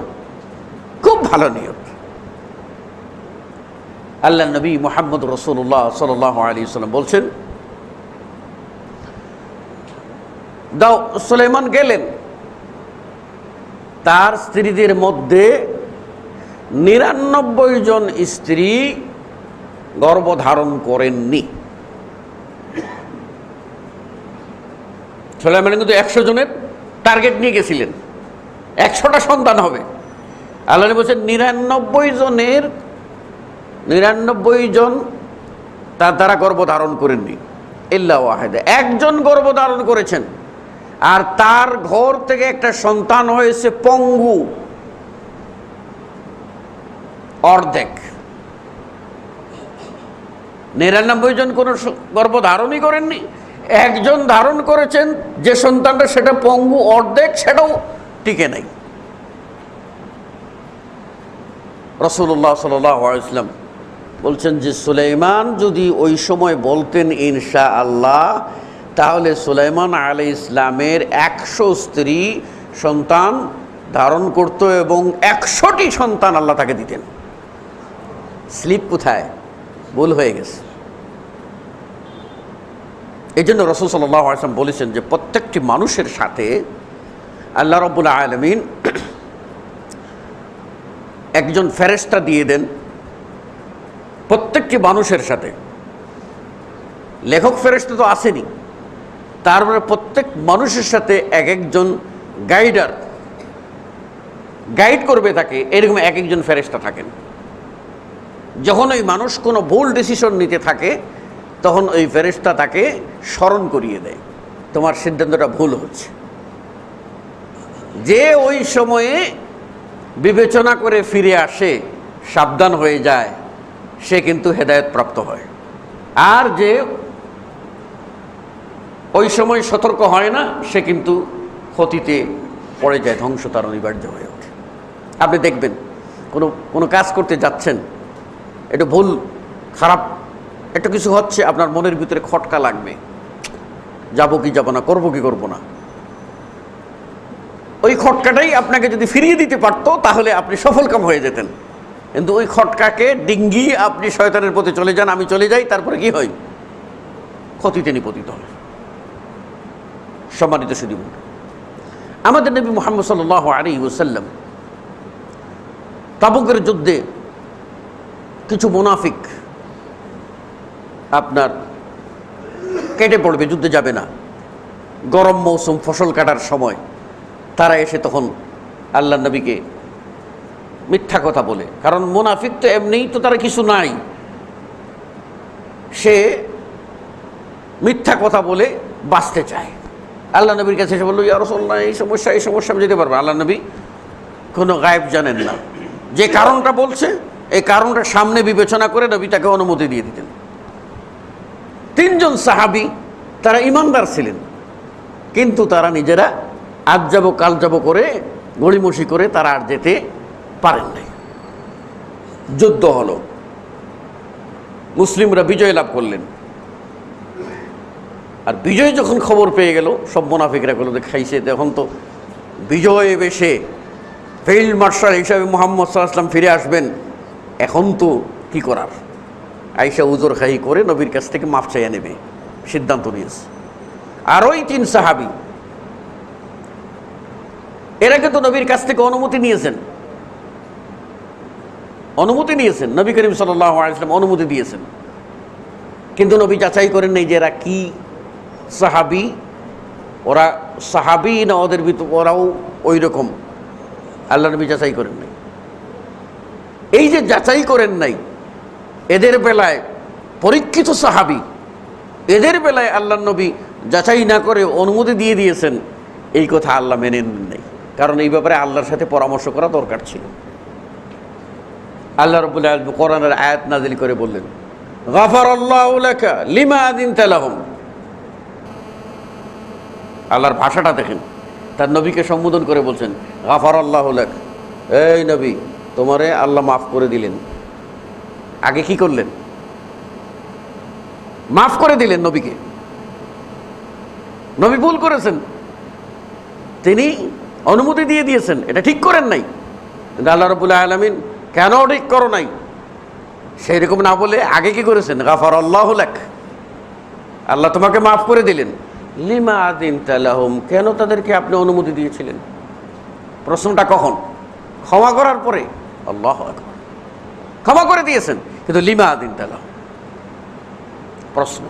খুব ভালো নিয়ত। আল্লাহ নবী মুহাম্মদ রাসূলুল্লাহ সাল্লাল্লাহু আলাইহি ওয়াসাল্লাম বলছেন, দাও। সুলাইমান গেলেন, তার স্ত্রীদের মধ্যে 99 জন স্ত্রী গর্ভধারণ করেননি। সুলাইমান কিন্তু 100 জনের টার্গেট নিয়ে গেছিলেন, 100টা সন্তান হবে। আল্লাহ বলছেন 99 জন তারা গর্ভধারণ করেননি, ইল্লা ওয়াহিদা, একজন গর্ভধারণ করেছেন, আর তার ঘর থেকে একটা সন্তান হয়েছে পঙ্গু, অর্ধেক। 99 জন কোনো গর্ভধারণই করেননি, একজন ধারণ করেছেন, যে সন্তানটা সেটা পঙ্গু, অর্ধেক, সেটাও টিকে নাই। রাসূলুল্লাহ সাল্লাল্লাহু আলাইহি ওয়াসাল্লাম বলছেন যে সুলাইমান যদি ওই সময় বলতেন ইনশাআল্লাহ, তাহলে সুলাইমান আলাইহিস সালামের 100 স্ত্রী সন্তান ধারণ করত এবং 100টি সন্তান আল্লাহ তাকে দিতেন। স্লিপ কোথায়? ভুল হয়ে গেছে। এই জন্য রাসূল সাল্লাল্লাহু আলাইহি ওয়াসাল্লাম বলেছেন যে প্রত্যেকটি মানুষের সাথে আল্লাহ রাব্বুল আলামিন একজন ফেরেশতা দিয়ে দেন, প্রত্যেকটি মানুষের সাথে। লেখক ফেরেশতা তো আসেনি, তারপরে প্রত্যেক মানুষের সাথে এক একজন গাইড করবে তাকে, এরকম এক একজন ফেরেশতা থাকেন। যখন ওই মানুষ কোনো ভুল ডিসিশন নিতে থাকে তখন ওই ফেরেশতা তাকে স্মরণ করিয়ে দেয়, তোমার সিদ্ধান্তটা ভুল হচ্ছে। যে ওই সময়ে বিবেচনা করে ফিরে আসে, সাবধান হয়ে যায়, সে কিন্তু হেদায়েত প্রাপ্ত হয়। আর যে ওই সময় সতর্ক হয় না, সে কিন্তু ক্ষতিতে পড়ে যায়, ধ্বংস তার অনিবার্য হয়ে ওঠে। আপনি দেখবেন কোনো কাজ করতে যাচ্ছেন, এটা ভুল খারাপ একটা কিছু হচ্ছে, আপনার মনের ভিতরে খটকা লাগবে, যাব কি যাব না, করব কি করব না। ওই খটকাটাই আপনাকে যদি ফিরিয়ে দিতে পারতো তাহলে আপনি সফলকাম হয়ে যেতেন। কিন্তু ওই খটকাকে ডিঙ্গিয়ে আপনি শয়তানের পথে চলে যান, আমি চলে যাই, তারপরে কি হয়? ক্ষতিতে নিপতিত হয়। সম্মানিত সুধী, আমাদের নবী মুহাম্মদ সাল্লাল্লাহু আলাইহি ওয়াসাল্লাম তাবুকের যুদ্ধে কিছু মুনাফিক আপনার কেটে পড়বে, যুদ্ধে যাবে না, গরম মৌসুম, ফসল কাটার সময় তারা এসে তখন আল্লাহর নবীকে মিথ্যা কথা বলে। কারণ মুনাফিক তো এমনিই তো তারা কিছু নাই, সে মিথ্যা কথা বলে বাঁচতে চায়। আল্লাহ নবীর কাছে এসে বললো, ইয়া রাসূলুল্লাহ, এই সমস্যা আমি যেতে পারবো। আল্লাহ নবী কোনো গায়েব জানেন না, যে কারণটা বলছে এই কারণটা সামনে বিবেচনা করে নবী তাকে অনুমতি দিয়ে দিতেন। 3 জন সাহাবী তারা ইমানদার ছিলেন, কিন্তু তারা নিজেরা আজ যাব কাল যাব করে গড়িমসি করে তারা আর যেতে পারেন নাই। যুদ্ধ হলো, মুসলিমরা বিজয় লাভ করলেন। আর বিজয় যখন খবর পেয়ে গেল, সব মুনাফিকরা বলল যে খাইছে, তখন তো বিজয় বেশে ফিল্ড মার্শাল হিসাবে মুহাম্মদ সাল্লাল্লাহু আলাইহি ওয়াসাল্লাম ফিরে আসবেন, এখন তো কি করার। আয়েশা উজর খাহি করে নবীর কাছ থেকে মাফ চাইয়া নেবে সিদ্ধান্ত নিয়েছে। আর ওই 3 সাহাবী এরা কিন্তু নবীর কাছ থেকে অনুমতি নিয়েছেন, নবী করিম সাল্লাল্লাহু আলাইহি ওয়াসাল্লাম অনুমতি দিয়েছেন, কিন্তু নবী যাচাই করেন নাই যে এরা কি সাহাবী, ওরা সাহাবী না ওদের ভিতর ওরাও ওই রকম। আল্লাহ নবী যাচাই করেন নাই। এই যে যাচাই করেন নাই, এদের বেলায় পরীক্ষিত সাহাবী, এদের বেলায় আল্লাহ নবী যাচাই না করে অনুমতি দিয়ে দিয়েছেন, এই কথা আল্লাহ মেনে নেন নাই। কারণ এই ব্যাপারে আল্লাহর সাথে পরামর্শ করা দরকার ছিল। আল্লাহ রাব্বুল আলামিন কোরআনের আয়াত নাযিল করে বললেন, গাফারাল্লাহু লাকা লিমা আযিনতা লাহুম। আল্লাহর ভাষাটা দেখেন, তার নবীকে সম্বোধন করে বলছেন গাফারাল্লাহু লাক, এই নবী তোমারে আল্লাহ মাফ করে দিলেন। আগে কি করলেন? মাফ করে দিলেন নবীকে। নবী ভুল করেছেন, তিনি অনুমতি দিয়ে দিয়েছেন, এটা ঠিক করেন নাই। কিন্তু আল্লাহ রাব্বুল আলামিন কেন ঠিক করো নাই সেই রকম না বলে আগে কি করেছেন? গাফারাল্লাহু লাক, আল্লাহ তোমাকে মাফ করে দিলেন। লিমা আযিনতা লাহুম, কেন তাদেরকে আপনি অনুমতি দিয়েছিলেন? প্রশ্নটা কখন? ক্ষমা করার পরে। আল্লাহু আকবার, ক্ষমা করে দিয়েছেন, কিন্তু লিমা আযিনতা লাহুম প্রশ্ন।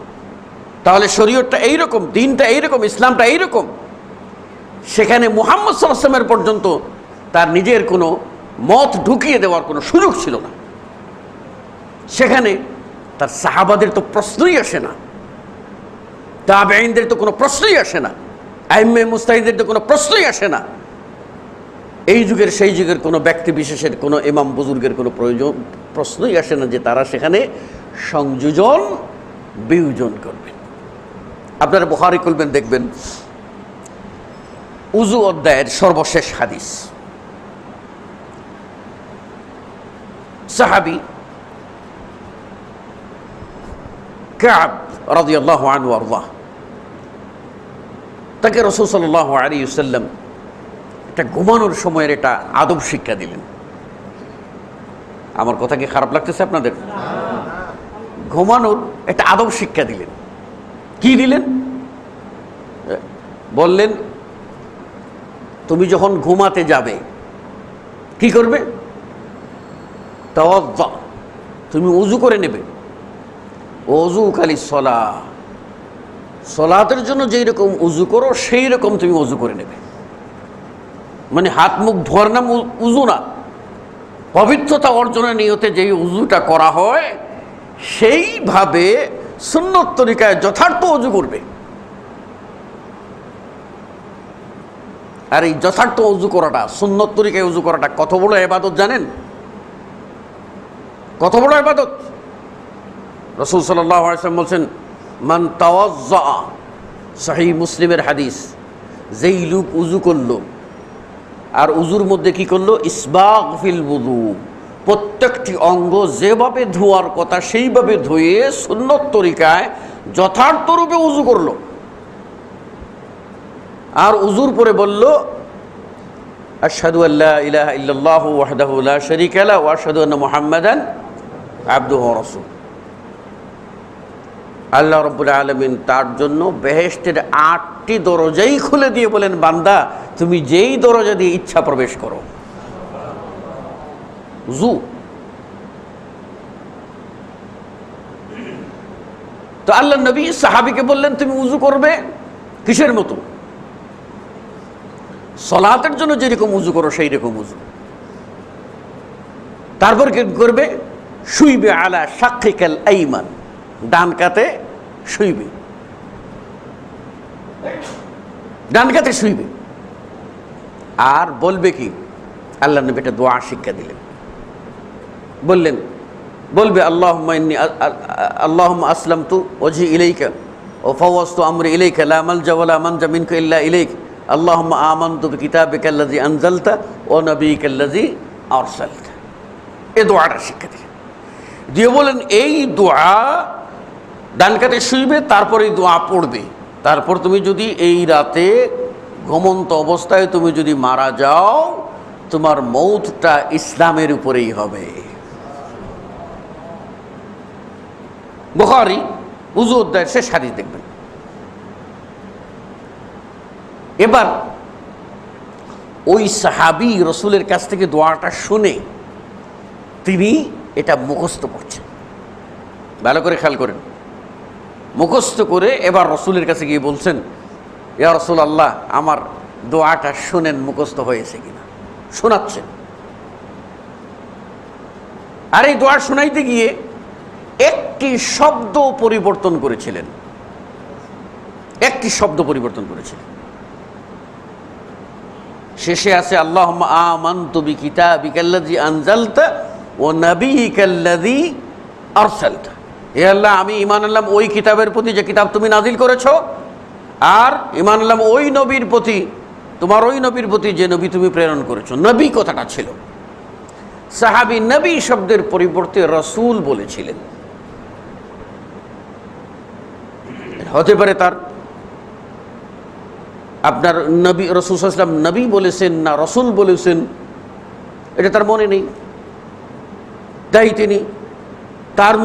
তাহলে শরীয়তটা এইরকম, দিনটা এইরকম, ইসলামটা এইরকম। সেখানে মুহাম্মদ সাল্লাল্লাহু আলাইহি ওয়াসাল্লামের পর্যন্ত তার নিজের কোনো মত ঢুকিয়ে দেওয়ার কোনো সুযোগ ছিল না। সেখানে তার সাহাবাদের তো প্রশ্নই আসে না, তাবেঈনদের তো কোনো প্রশ্নই আসে না, আইম্মে মুজতাহিদের তো কোনো প্রশ্নই আসে না। এই যুগের সেই যুগের কোনো ব্যক্তি বিশেষের, কোনো ইমাম বুজুর্গের কোনো প্রশ্নই আসে না যে তারা সেখানে সংযোজন বিয়োজন করবেন। আপনারা বুখারী খুলবেন, দেখবেন উযু অধ্যায়ের সর্বশেষ হাদিস। সাহাবী কাব রাদিয়াল্লাহু আনহু আরদা, তাকে রাসূল সাল্লাল্লাহু আলাইহি ওয়াসাল্লাম একটা ঘুমানোর সময়ের একটা আদব শিক্ষা দিলেন। আমার কথা কি খারাপ লাগতেছে আপনাদের? ঘুমানোর একটা আদব শিক্ষা দিলেন। কি দিলেন? বললেন, তুমি যখন ঘুমাতে যাবে কি করবে? তাওয়াজ্জা, তুমি উযু করে নেবে। ওযু খালি সলাহ, সলাতের জন্য যেই রকম উজু করো সেই রকম তুমি উজু করে নেবে। মানে হাত মুখ ধোয়ার নাম উজু না, পবিত্রতা অর্জনের নিয়তে যেই উজুটা করা হয় সেইভাবে সুন্নত তরিকায় যথার্থ উজু করবে। আর এই যথার্থ উজু করাটা, সুন্নত তরিকায় উজু করাটা কত বড় ইবাদত জানেন? কত বড় ইবাদত! রাসূল সাল্লাল্লাহু আলাইহি ওয়াসাল্লাম বলছেন, মান তাওয়াজ্জা, সহিহ মুসলিমের হাদিস, যেই লোক উজু করলো আর উজুর মধ্যে কি করলো, ইসবাগ ফিল wudu, প্রত্যেকটি অঙ্গ যেভাবে ধোয়ার কথা সেইভাবে ধুয়ে সুন্নত তরিকায় যথার্থ রূপে উজু করলো, আর উজুর পরে বলল, আশহাদু আল্লা ইলাহা ইল্লাল্লাহু ওয়াহদাহু লা শারীকা লাহু ওয়া আশহাদু আন্না মুহাম্মাদান আবদুহু ওয়া রাসূলুহু। আল্লাহ রাব্বুল আলামিন তার জন্য বেহেশতের 8টি দরজাই খুলে দিয়ে বলেন, বান্দা তুমি যেই দরজা দিয়ে ইচ্ছা প্রবেশ করো। উযু। তো আল্লাহ নবী সাহাবীকে বললেন, তুমি উযু করবে কিসের মতো? সলাতের জন্য যেরকম উযু করো সেই রকম উযু। তারপর কি করবে? শুইবে আলা শাক্কিকাল আইমান, ডান কাতে শুইবে, ডান কাতে শুইবে। আর বলবে কি? আল্লাহ নবী একটা দোয়া শিক্ষা দিলেন, বলবে আল্লাহুম্মা আসলামতু ওয়াজহি ইলাইকা ওয়া ফাওয়াজতু আমরি ইলাইকা লা মালজা ওয়া লা মানজা মিনকা ইল্লা ইলাইক আল্লাহুম্মা আমানতু বিকিতাবিকাল্লাযী আনজালতা ওয়া নাবিয়িকাল্লাযী আরসালতা। এই দোয়াটা শিক্ষা দিলেন, দিয়ে বলেন এই দোয়া ডান কাতে শুইবে, তারপর এই দোয়া পড়বে। তারপর তুমি যদি এই রাতে ঘুমন্ত অবস্থায় তুমি যদি মারা যাও, তোমার মৌতটা ইসলামের উপরেই হবে। বুখারী উযু অধ্যায়ের শেষ হাদিস দেখবেন। এবার ওই সাহাবী রসুলের কাছ থেকে দোয়াটা শুনে তিনি এটা মুখস্থ করছেন। ভালো করে খেয়াল করেন, মুখস্থ করে এবার রসুলের কাছে গিয়ে বলছেন, ইয়া রাসূলুল্লাহ, আমার দোয়াটা শুনেন মুখস্থ হয়েছে কিনা। শোনাচ্ছেন। আর এই দোয়া শোনাইতে গিয়ে একটি শব্দ পরিবর্তন করেছিলেন, একটি শব্দ পরিবর্তন করেছিলেন। শেষে আছে আল্লাহুম্মা আমানতু বিকিতাবিকাল্লাযী আনজালতা ওয়া নাবিয়িকাল্লাযী আরসালতা। হে আল্লাহ, আমি ঈমান আনলাম ওই কিতাবের প্রতি যে কিতাব তুমি নাজিল করেছো, আর ঈমান আনলাম ওই নবীর প্রতি, তোমার ওই নবীর প্রতি যে নবী তুমি প্রেরণ করেছো। নবী কথাটা ছিল, সাহাবী নবী শব্দের পরিবর্তে রাসূল বলেছিলেন। হতে পারে তার আপনার নবী রাসূল সাল্লাল্লাহু আলাইহি ওয়াসাল্লাম নবী বলেছেন না রাসূল বলেছেন, এটা তার মনে নেই, তাই তিনি তার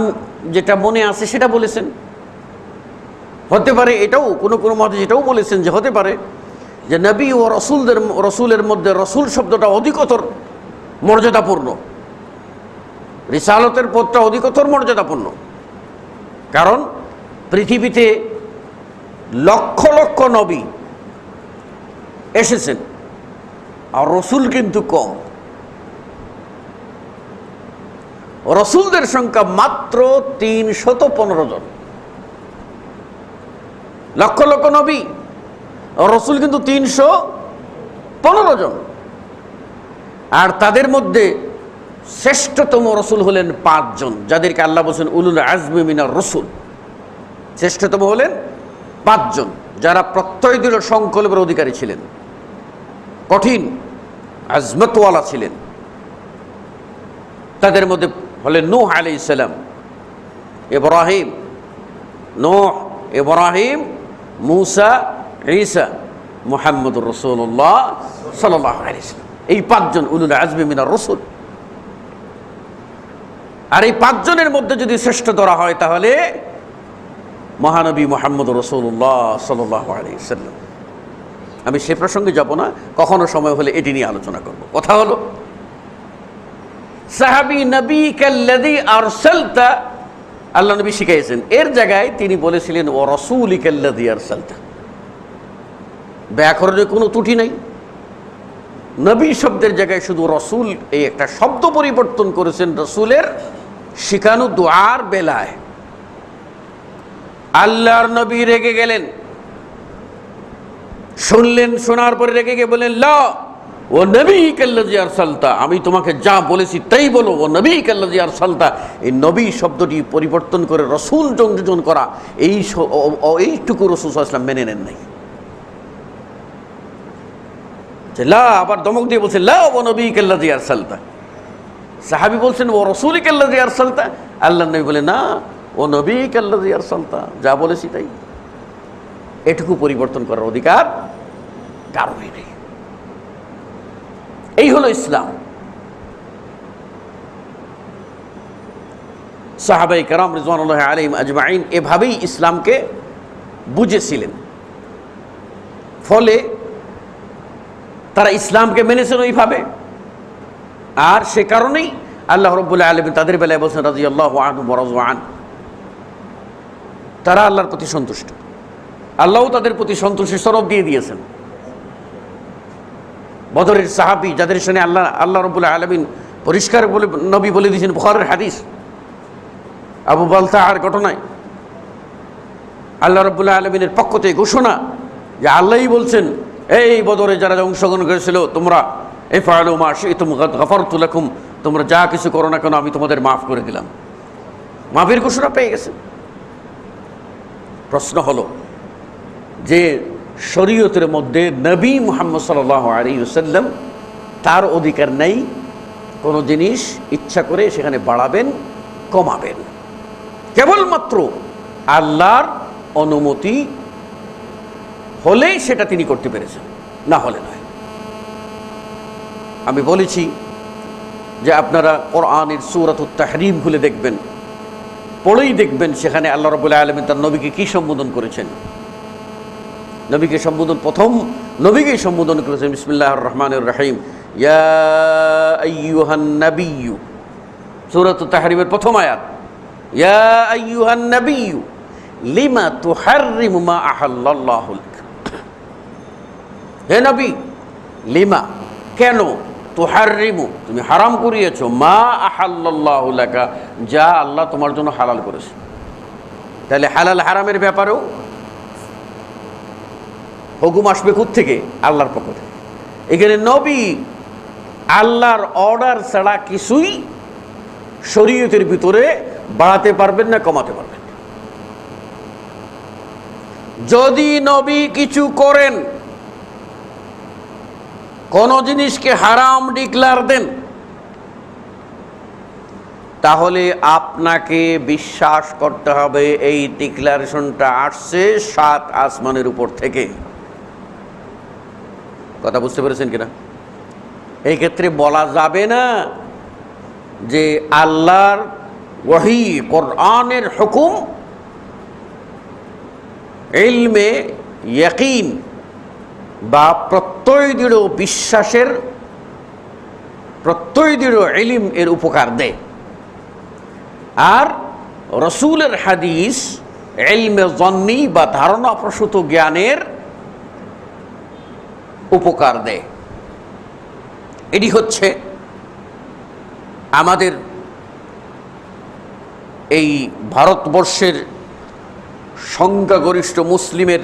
যেটা মনে আছে সেটা বলেছেন। হতে পারে এটাও কোনো মতে যেটাও বলেছেন যে হতে পারে যে নবী ও রসুলের মধ্যে রসুল শব্দটা অধিকতর মর্যাদাপূর্ণ, রিসালতের পদটা অধিকতর মর্যাদাপূর্ণ। কারণ পৃথিবীতে লক্ষ লক্ষ নবী এসেছেন আর রসুল কিন্তু কম। রসুলদের সংখ্যা মাত্র 315 জন। লক্ষ লক্ষ নবী, রসুল কিন্তু 315 জন। আর তাদের মধ্যে শ্রেষ্ঠতম রসুল হলেন 5 জন, যাদেরকে আল্লাহ বলছেন উলুল আজমি মিনার রসুল। শ্রেষ্ঠতম হলেন 5 জন, যারা প্রত্যয় দৃঢ় সংকল্পের অধিকারী ছিলেন, কঠিন আজমতওয়ালা ছিলেন। তাদের মধ্যে হলেন নূহ আলাইহিস সালাম, ইব্রাহিম, মূসা, ঈসা, মুহাম্মদুর রাসূলুল্লাহ সাল্লাল্লাহু আলাইহি ওয়াসাল্লাম। এই 5 জন উলুল আজমি মিনার রাসূল। আর এই 5 জনের মধ্যে যদি শ্রেষ্ঠ ধরা হয় তাহলে মহানবী মুহাম্মদুর রাসূলুল্লাহ সাল্লাল্লাহু আলাইহি ওয়াসাল্লাম। আমি সে প্রসঙ্গে যাব না, কখনো সময় হলে এটি নিয়ে আলোচনা করব। কথা হলো সাহাবী নবী কাল্লাযী আরসালতা আল্লাহ নবী শিখাইছেন। এর জায়গায় তিনি বলেছিলেন ও রাসূলিকাল্লাযী আরসালতা। ব্যাকরণে কোনো ত্রুটি নাই। নবী শব্দের জায়গায় শুধু রসুল এই একটা শব্দ পরিবর্তন করেছেন রসুলের শিখানো দুআর বেলায়। আল্লাহর নবী রেগে গেলেন, শুনলেন, শোনার পরে রেগে গিয়ে বললেন লা ও নবীকাল্লাযী আরসালতা, আমি তোমাকে যা বলেছি তাই বলো, ও নবীকাল্লাযী আরসালতা। এই নবী শব্দটি পরিবর্তন করে রসুল সংযোজন করা, এইটুকু রাসূল সাল্লাল্লাহু আলাইহি ওয়াসাল্লাম মেনে নেন নাই। লা, আবার দমক দিয়ে বলছে লা ও নবীকাল্লাযী আরসালতা। সাহাবী বলছেন ও রাসূলিকাল্লাযী আরসালতা। আল্লাহ নবী বলে না, ও নবীকাল্লাযী আরসালতা, যা বলেছি তাই। এটুকু পরিবর্তন করার অধিকার কারোরই নেই। এই হলো ইসলাম। সাহাবায়ে কেরাম রিজওয়ানুল্লাহি আলাইহিম আজমাইন এভাবেই ইসলামকে বুঝেছিলেন। ফলে তারা ইসলামকে মেনেছেন ওইভাবে। আর সে কারণেই আল্লাহ রাব্বুল আলামিন তাদের বেলায় বলছেন রাদিয়াল্লাহু আনহুম ওয়া রাযু আন। তারা আল্লাহর প্রতি সন্তুষ্ট, আল্লাহও তাদের প্রতি সন্তুষ্টির সনদ দিয়ে দিয়েছেন। বদরের সাহাবী যাদের সামনে আল্লাহ রাব্বুল আলামিন পরিষ্কার বলে নবী বলে দিয়েছেন, বুখারীর হাদিস, আবু বালতাআর ঘটনায় আল্লাহ রাব্বুল আলামিনের পক্ষ থেকে ঘোষণা যে আল্লাহই বলছেন, এই বদরে যারা অংশগ্রহণ করেছিল তোমরা ইফআলু মা শি'তুম গাদ গাফারতু লাকুম, তোমরা যা কিছু করো না কেন আমি তোমাদের মাফ করে দিলাম। মাফের ঘোষণা পেয়ে গেছে। প্রশ্ন হলো যে শরীয়তের মধ্যে নবী মুহাম্মদ সাল্লাল্লাহু আলাইহি ওয়াসাল্লাম তার অধিকার নেই কোনো জিনিস ইচ্ছা করে সেখানে বাড়াবেন কমাবেন, কেবলমাত্র আল্লাহর অনুমতি হলেই সেটা তিনি করতে পেরেছেন, না হলে নয়। আমি বলেছি যে আপনারা কোরআনের সূরাতুত তাহরীম খুলে দেখবেন, পড়েই দেখবেন সেখানে আল্লাহ রাব্বুল আলামিন তার নবীকে কি সম্বোধন করেছেন। নবীকে সম্বোধন, প্রথম নবীকে সম্বোধন করেছেন বিসমিল্লাহির রহমানির রহিম, ইয়া আইয়ুহান নাবিয়্যু, সূরাতুত তাহরীমের প্রথম আয়াত, ইয়া আইয়ুহান নাবিয়্যু লিমা তুহাররিমু মা আহাল্লাল্লাহু লাক। হে নবী, লিমা কেন, তুহাররিমু তুমি হারাম করিয়েছো, মা আহাল্লাল্লাহু লাকা যা আল্লাহ তোমার জন্য হালাল করেছে। তাহলে হালাল হারামের ব্যাপারেও হুকুম আসবে কোত্থেকে? আল্লাহর পক্ষ থেকে। এখানে নবী আল্লাহর অর্ডার ছাড়া কিছুই শরীয়তের ভিতরে বাড়াতে পারবেন না, কমাতে পারবেন। যদি নবী কিছু করেন, কোন জিনিসকে হারাম ডিক্লার দেন, তাহলে আপনাকে বিশ্বাস করতে হবে এই ডিক্লারেশনটা আসছে 7 আসমানের উপর থেকে। কথা বুঝতে পেরেছেন কিনা? এই ক্ষেত্রে বলা যাবে না যে আল্লাহর ওহী কোরআনের হুকুম ইলমে ইয়াকিন বা প্রত্যয় দৃঢ় বিশ্বাসের, প্রত্যয় দৃঢ় ইলম এর উপকার দেয়, আর রসুলের হাদিস ইলমে জন্নি বা ধারণা প্রসূত জ্ঞানের উপকার দেয়। এটি হচ্ছে আমাদের এই ভারতবর্ষের সংখ্যাগরিষ্ঠ মুসলিমের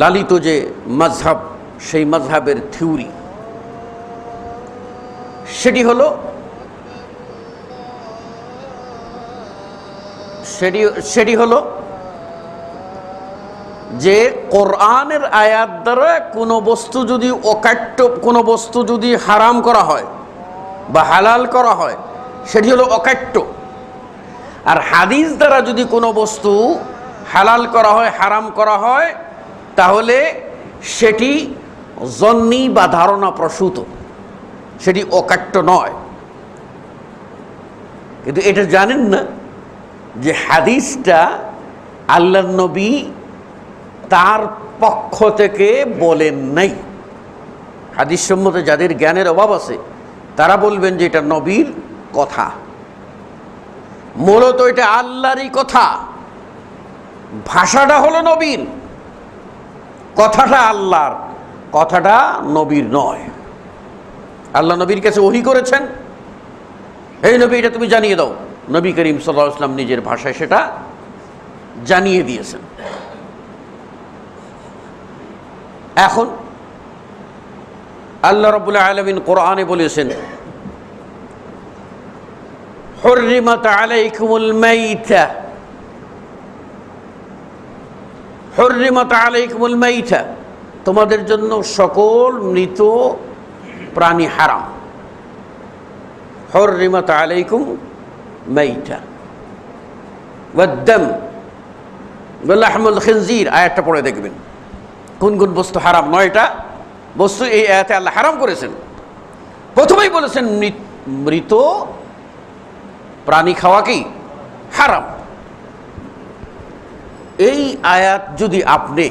লালিত যে মাযহাব, সেই মাযহাবের থিওরি সেটি হলো যে কোরআনের আয়াত দ্বারা কোনো বস্তু যদি অকাট্য, কোনো বস্তু যদি হারাম করা হয় বা হালাল করা হয় সেটি হলো অকাট্য, আর হাদিস দ্বারা যদি কোনো বস্তু হালাল করা হয়, হারাম করা হয়, তাহলে সেটি জন্নি বা ধারণা প্রসূত, সেটি অকাট্য নয়। কিন্তু এটা জানেন না যে হাদিসটা আল্লাহর নবী তার পক্ষ থেকে বলেন নাই। হাদিস সম্বন্ধে যাদের জ্ঞানের অভাব আছে তারা বলবেন যে এটা নবীর কথা, মূলত এটা আল্লাহরই কথা, ভাষাটা হলো নবীর, কথাটা আল্লাহর, কথাটা নবীর নয়। আল্লাহ নবীর কাছে ওহী করেছেন, এই নবী এটা তুমি জানিয়ে দাও। নবী করিম সাল্লাল্লাহু আলাইহি ওয়াসাল্লাম নিজের ভাষায় সেটা জানিয়ে দিয়েছেন। এখন আল্লাহ রাব্বুল আলামিন কোরআনে বলেছেন, হুররিমাত আলাইকুমুল মাইতা, হুররিমাত আলাইকুমুল মাইতা, তোমাদের জন্য সকল মৃত প্রাণী হারাম। হুররিমাত আলাইকুম মাইতা ওয়াদ-দাম ওয়া লাহমুল খিনজির, আয়াতটা পড়ে দেখবেন কোন কোন বস্তু হারাম। 9টা বস্তু এই আয়াতে আল্লাহ হারাম করেছেন। প্রথমেই বলেছেন মৃত প্রাণী খাওয়া কি হারাম। এই আয়াত যদি আপনি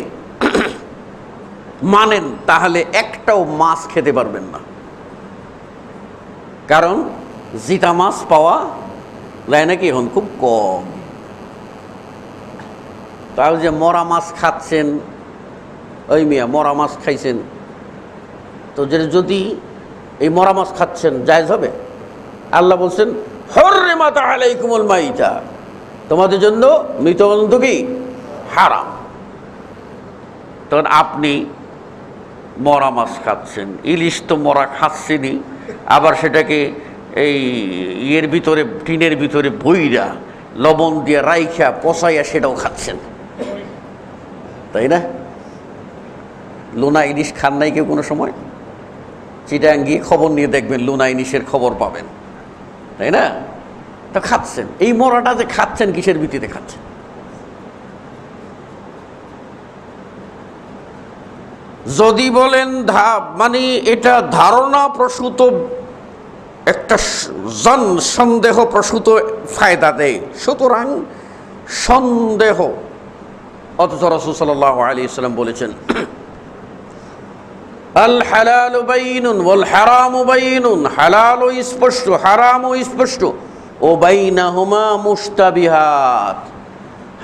মানেন তাহলে একটাও মাছ খেতে পারবেন না, কারণ জিতা মাছ পাওয়া যায় নাকি এখন খুব কম। তাহলে যে মরা মাছ খাচ্ছেন, ওই মিয়া মরা মাছ খাইছেন, তো যে যদি এই মরা মাছ খাচ্ছেন জায়েজ হবে? আল্লাহ বলছেন হুররিমাত আলাইকুমুল মাইতা, তোমাদের জন্য মৃত জন্তু কি হারাম। তখন আপনি মরা মাছ খাচ্ছেন, ইলিশ তো মরা খাচ্ছেনই, আবার সেটাকে এই ইয়ের ভিতরে টিনের ভিতরে বইরা লবণ দিয়ে রাইখা পচাইয়া সেটাও খাচ্ছেন, তাই না? লোনা ইলিশ খান নাই কেউ কোনো সময়? চিটাং গিয়ে খবর নিয়ে দেখবেন, লোনা ইলিশের খবর পাবেন, তাই না? তো খাচ্ছেন, এই মরাটা যে খাচ্ছেন কিসের ভিত্তিতে খাচ্ছেন? যদি বলেন মানে এটা ধারণা প্রসূত একটা সন্দেহ প্রসূত ফায়দা দেয়, সুতরাং সন্দেহ। অথচ রাসূল সাল্লাল্লাহু আলাইহি ওয়াসাল্লাম বলেছেন আল হালালু বাইনুন ওয়াল হারামু বাইনুন, হালালও স্পষ্ট হারামও স্পষ্ট, ও বাইনাহুমা মুশতাবিহাত,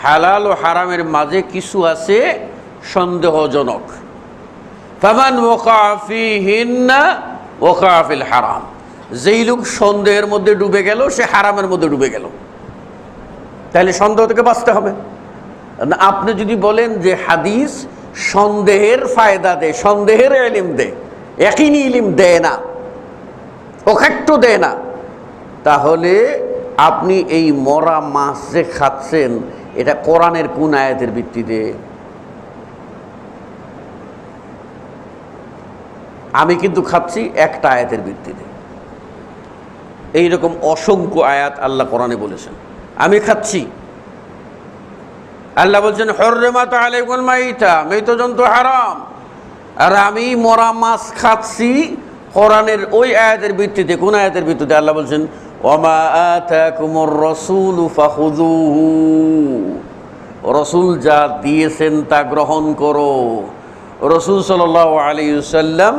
হালাল ও হারামের মাঝে কিছু আছে সন্দেহজনক। ফামান ওয়াকা ফিহিন্না ওয়াকা ফিল হারাম, যেই লোক সন্দেহের মধ্যে ডুবে গেল সে হারামের মধ্যে ডুবে গেল। তাহলে সন্দেহ থেকে বাঁচতে হবে। আপনি যদি বলেন যে হাদিস সন্দেহের ফায়দা দেয়, সন্দেহের ইলম দেয়, ইয়াকিনি ইলম দেয় না, অখাট্য দেয় না, তাহলে আপনি এই মরা মাছ যে খাচ্ছেন এটা কোরআনের কোন আয়াতের ভিত্তিতে? আমি কিন্তু খাচ্ছি একটা আয়াতের ভিত্তিতে। এইরকম অসংখ্য আয়াত আল্লাহ কোরআনে বলেছেন। আমি খাচ্ছি, আল্লাহ বলছেন হুররিমাত আলাইকুমুল মাইতা, মৃত জন্তু হারাম, আর আমি মরা মাছ খাচ্ছি কোরআনের ওই আয়াতের ভিত্তিতে। কোন আয়াতের ভিত্তিতে? আল্লাহ বলছেন ওয়ামা আতাকুমুর রাসূলু ফাখুযুহু, রাসূল যা দিয়েছেন তা গ্রহণ করো। রাসূল সাল্লাল্লাহু আলাইহি ওয়াসাল্লাম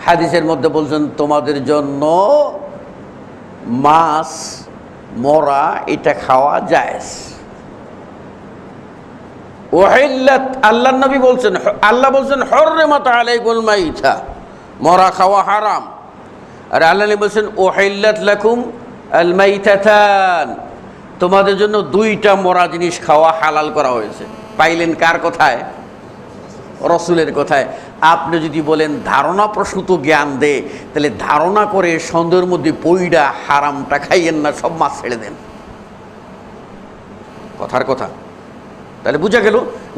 হাদিসের মধ্যে বলছেন তোমাদের জন্য মাছ মরা এটা খাওয়া জায়েজ। ওয়াহিল্লাত, আল্লাহর নবী বলছেন, আল্লাহ বলছেন হুররিমাত আলাইকুমুল মাইতা, মরা খাওয়া হারাম। আর আল্লাহ বলছেন ওয়াহিল্লাত লাকুম আল মাইতাতান, তোমাদের জন্য দুইটা মরা জিনিস খাওয়া হালাল করা হয়েছে। পাইলেন কার কথায়? রসুলের কথায়। আপনি যদি বলেন ধারণা প্রসূত জ্ঞান দে, তাহলে ধারণা করে সন্দেহের মধ্যে পইড়া হারামটা খাইয়েন না, সব মাছ ছেড়ে দেন। কথার কথা। তাহলে বুঝা গেল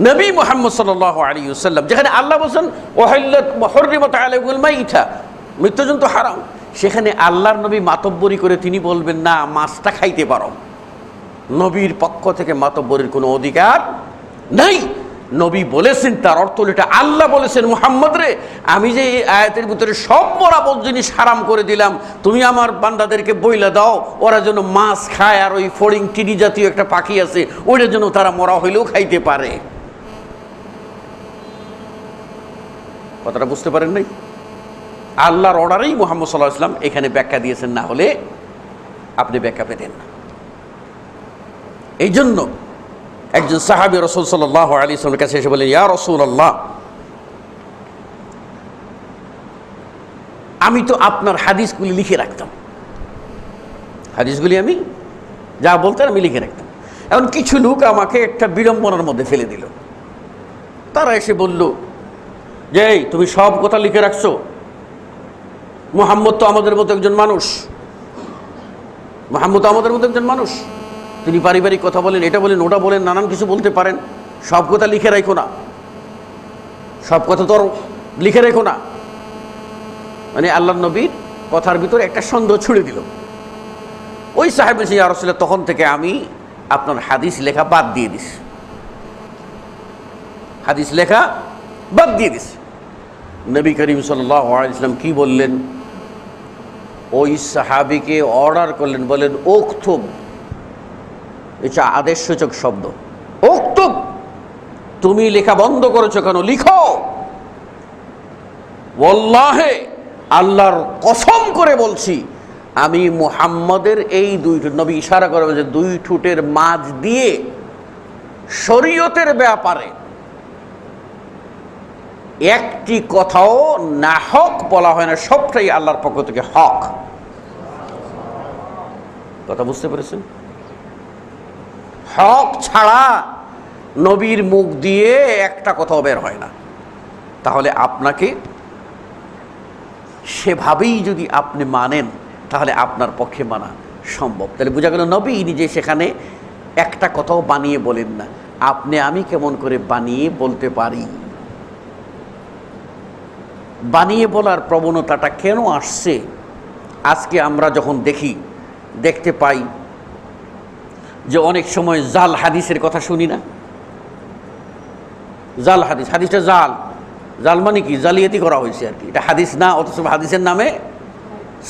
নবী মুহাম্মদ সাল্লাল্লাহু আলাইহি ওয়াসাল্লাম যেখানে আল্লাহ বলেন ওয়াহিল্লাত হুররিমাত আলাইকুমুল মাইতা, মৃত্যুজন্তু হারাম, সেখানে আল্লাহর নবী মাতব্বরি করে তিনি বলবেন না মাছটা খাইতে পারো। নবীর পক্ষ থেকে মাতব্বরির কোনো অধিকার নাই। নবী বলেছেন, তার অর্থ এটা আল্লাহ বলেছেন মুহাম্মদ রে, আমি যে এই আয়াতের ভিতরে সব বরাবর জিনিস হারাম করে দিলাম, তুমি আমার বান্দাদেরকে বইলা দাও ওরা যেন মাছ খায়, আর ওই ফড়িং টিনি জাতীয় একটা পাখি আছে ওইটার জন্য তারা মরা হইলেও খাইতে পারে। কথাটা বুঝতে পারেন নাই? আল্লাহর অর্ডারেই মুহাম্মদ সাল্লাল্লাহু আলাইহি ওয়াসাল্লাম এখানে ব্যাখ্যা দিয়েছেন, না হলে আপনি ব্যাখ্যা পেতেন না। এই জন্য একজন সাহাবী রাসূল সাল্লাল্লাহু আলাইহি ওয়াসাল্লামের কাছে এসে বলেন, ইয়া রাসূলুল্লাহ, আমি তো আপনার হাদিসগুলি লিখে রাখতাম, হাদিসগুলি আমি যা বলতেন আমি লিখে রাখতাম। এখন কিছু লোক আমাকে একটা বিড়ম্বনার মধ্যে ফেলে দিল। তারা এসে বলল যে এই তুমি সব কথা লিখে রাখছো, মুহাম্মদ তো আমাদের মতো একজন মানুষ, মুহাম্মদ তো আমাদের মতো একজন মানুষ, তিনি পারিবারিক কথা বলেন, এটা বলেন, ওটা বলেন, নানান কিছু বলতে পারেন, সব কথা লিখে রাখো না, সব কথা তো লিখে রেখো না। মানে আল্লাহর নবীর কথার ভিতরে একটা সন্দেহ ছুড়ে দিল। ওই সাহেব বলছে, ইয়া রাসূলুল্লাহ, তখন থেকে আমি আপনার হাদিস লেখা বাদ দিয়ে দিস, হাদিস লেখা বাদ দিয়ে দিস। নবী করিম সাল্লাল্লাহু আলাইহি ওয়াসাল্লাম কি বললেন? ওই সাহাবীকে অর্ডার করলেন, বলেন উকতুব, এটা আদেশসূচক শব্দ, উকতুব, তুমি লেখা বন্ধ করেছো কেন? লিখো। ওয়াল্লাহি, আল্লাহর কসম করে বলছি, আমি মুহাম্মদের এই দুই ঠোঁট, নবী ইশারা করে বলছে, দুই ঠোঁটের মাঝ দিয়ে শরীয়তের ব্যাপারে একটি কথাও না হক বলা হয় না, সবটাই আল্লাহর পক্ষ থেকে হক। কথা বুঝতে পেরেছেন? হক ছাড়া নবীর মুখ দিয়ে একটা কথাও বের হয় না। তাহলে আপনাকে সেভাবেই যদি আপনি মানেন, তাহলে আপনার পক্ষে মানা সম্ভব। তাহলে বোঝা গেল নবী নিজে সেখানে একটা কথাও বানিয়ে বলেন না। আপনি আমি কেমন করে বানিয়ে বলতে পারি? বানিয়ে বলার প্রবণতাটা কেন আসছে? আজকে আমরা যখন দেখতে পাই যে অনেক সময় জাল হাদিসের কথা শুনি না? জাল হাদিস, হাদিসটা জাল, জাল মানে কি? জালিয়াতি করা হয়েছে আর কি, এটা হাদিস না, অথচ হাদিসের নামে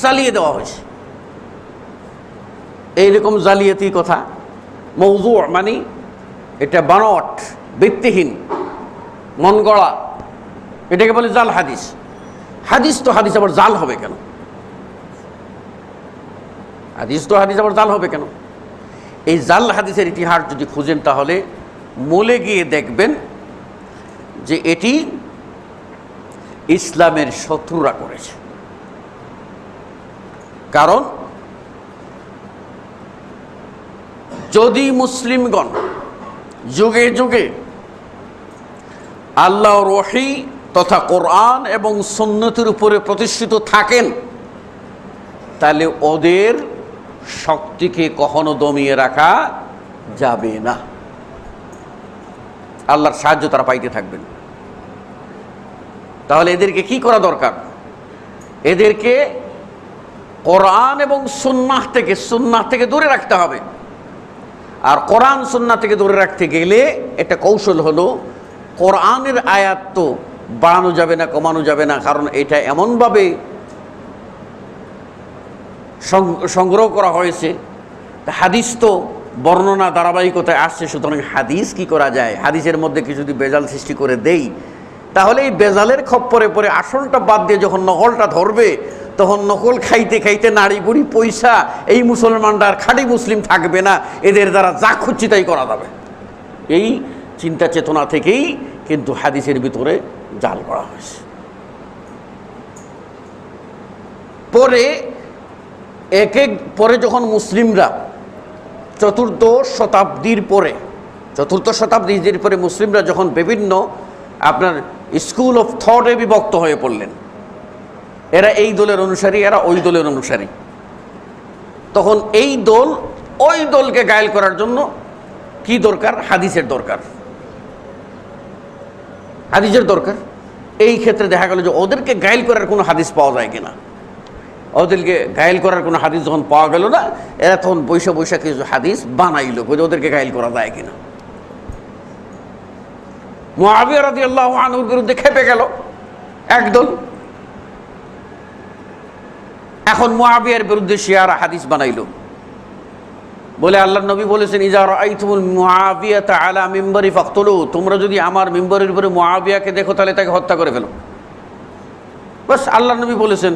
চালিয়ে দেওয়া হয়েছে। এইরকম জালিয়াতি কথা, মৌজু মানে এটা বানোয়াট, ভিত্তিহীন, মন গড়া, এটাকে বলে জাল হাদিস। হাদিস তো হাদিস আবার জাল হবে কেন? হাদিস তো হাদিস আবার জাল হবে কেন? এই জাল হাদিসের ইতিহাস যদি খুঁজেন, তাহলে মূলে গিয়ে দেখবেন যে এটি ইসলামের শত্রুরা করেছে। কারণ যদি মুসলিমগণ যুগে যুগে আল্লাহর ওহী তথা কোরআন এবং সুন্নতের উপরে প্রতিষ্ঠিত থাকেন, তাহলে ওদের শক্তিকে কখনো দমিয়ে রাখা যাবে না। আল্লাহর সাহায্য তারা পাইতে থাকবেন। তাহলে এদেরকে কি করা দরকার? এদেরকে কোরআন এবং সুন্নাহ থেকে দূরে রাখতে হবে। আর কোরআন সুন্নাহ থেকে দূরে রাখতে গেলে একটা কৌশল হলো, কোরআনের আয়াত তো বাড়ানো যাবে না, কমানো যাবে না, কারণ এটা এমনভাবে সংগ্রহ করা হয়েছে। হাদিস তো বর্ণনা ধারাবাহিকতায় আসছে, সুতরাং হাদিস কি করা যায়? হাদিসের মধ্যে কিছু যদি বেজাল সৃষ্টি করে দেই, তাহলে এই বেজালের খপ্পরে পরে আসলটা বাদ দিয়ে যখন নকলটা ধরবে, তখন নকল খাইতে খাইতে নাড়ি বুড়ি পয়সা, এই মুসলমানরা আর খাঁটি মুসলিম থাকবে না, এদের দ্বারা যা খুঁজছি তাই করা যাবে। এই চিন্তা চেতনা থেকেই কিন্তু হাদিসের ভিতরে জাল করা হয়েছে। পরে যখন মুসলিমরা চতুর্থ শতাব্দীর পরে মুসলিমরা যখন বিভিন্ন আপনার স্কুল অফ থটে বিভক্ত হয়ে পড়লেন, এরা এই দলের অনুসারী, এরা ওই দলের অনুসারী, তখন এই দল ওই দলকে গায়েল করার জন্য কি দরকার? হাদিসের দরকার। এই ক্ষেত্রে দেখা গেল যে ওদেরকে গায়েল করার কোনো হাদিস পাওয়া যায় কিনা। ওদেরকে গায়েল করার কোনো হাদিস যখন পাওয়া গেল না, এরা তখন বৈশা কিছু হাদিস বানাইল, ওদেরকে গায়েল করা যায় কিনা। মুআবিয়া রাদিয়াল্লাহু আনহুর বিরুদ্ধে খেপে গেল একদল। এখন মুআবিয়ার বিরুদ্ধে শিয়ারা হাদিস বানাইল, বলে আল্লাহর নবী বলেছেন, ইজা রাআইতুমুল মুআবিয়াতা আলা মিম্বারি ফাকতুলু, তোমরা যদি আমার মিম্বরের উপরে মুআবিয়াকে দেখো, তাহলে তাকে হত্যা করে ফেলো। বাস, আল্লাহর নবী বলেছেন।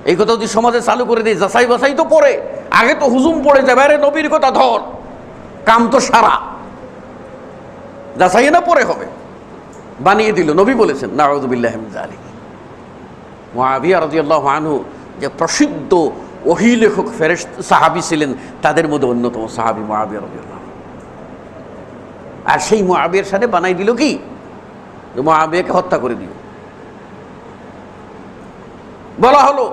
এই কথা যদি সমাজে চালু করে দিই, যাচাই বাছাই তো পড়ে, আগে তো হুজুম পড়ে যাবে, আরে নবীর কথা ধর, কাম তো সারা, যাচাই না পরে হবে, বানিয়ে দিল। নবী বলেছেন নাউযুবিল্লাহি মিন যালিক। মুআবিয়া রাদিয়াল্লাহু আনহু যে প্রসিদ্ধ ওহী লেখক ফেরেশতা সাহাবী ছিলেন, তাদের মধ্যে অন্যতম সাহাবী মুআবিয়া রাদিয়াল্লাহু আনহু। আর সেই মুআবিয়ার সাথে বানাই দিল কি, যে মুআবিয়াকে হত্যা করে দিল। বলা হলো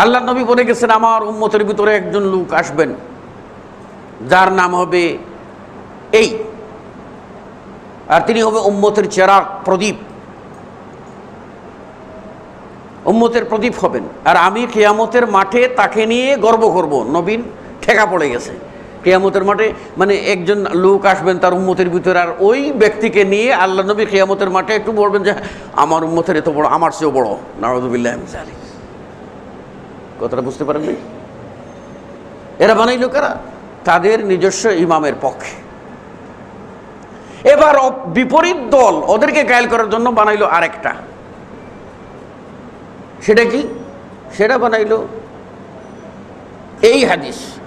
আল্লাহর নবী বলে গেছেন, আমার উম্মতের ভিতরে একজন লোক আসবেন যার নাম হবে এই, আর তিনি হবে উম্মতের চেরাগ, প্রদীপ, উম্মতের প্রদীপ হবেন। আর আমি কিয়ামতের মাঠে তাকে নিয়ে গর্ব করব। নবীন ঠেকা পড়ে গেছে কিয়ামতের মাঠে, মানে একজন লোক আসবেন তার উম্মতের ভিতরে, আর ওই ব্যক্তিকে নিয়ে আল্লাহ নবী কিয়ামতের মাঠে একটু বলবেন যে আমার উম্মতের এত বড়, আমার চেয়েও বড়। নাউযুবিল্লাহি মিন যালিক। কথাটা বুঝতে পারেননি? এরা বানাইল কারা? তাদের নিজস্ব ইমামের পক্ষে। এবার বিপরীত দল ওদেরকে গায়েল করার জন্য বানাইলো আরেকটা। সেটা কি? সেটা বানাইলো এই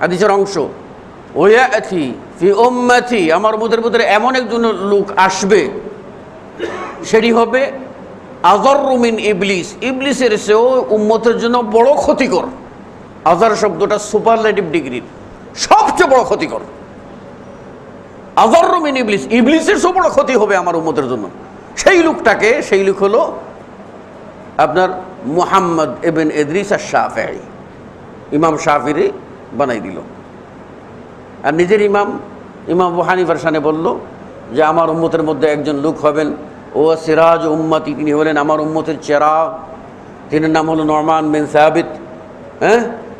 হাদিসের অংশ, ওয়াতি ফি উম্মতি, আমার উম্মতের ভিতরে এমন একজন লোক আসবে, সেটি হবে আযাররু মিন ইবলিস, ইবলিসের চেয়েও উম্মতের জন্য বড় ক্ষতিকর। আযার শব্দটা সুপারলেটিভ ডিগ্রির, সবচেয়ে বড় ক্ষতিকর। আযাররু মিন ইবলিস, ইবলিসের চেয়েও বড় ক্ষতি হবে আমার উম্মতের জন্য। সেই লোকটাকে, সেই লোক হলো আপনার মুহাম্মদ ইবনে ইদ্রিস আশ-শাফিঈ। ইমাম শাফিঈ বানাই দিল। আর নিজের ইমাম আবু হানিফার শানে বলল যে আমার উম্মতের মধ্যে একজন লোক হবেন, ও সিরাজ উম্মতি, তিনি হলেন আমার উম্মতের চেরাগ, তিনার নাম হলো নু'মান বিন সাবিত।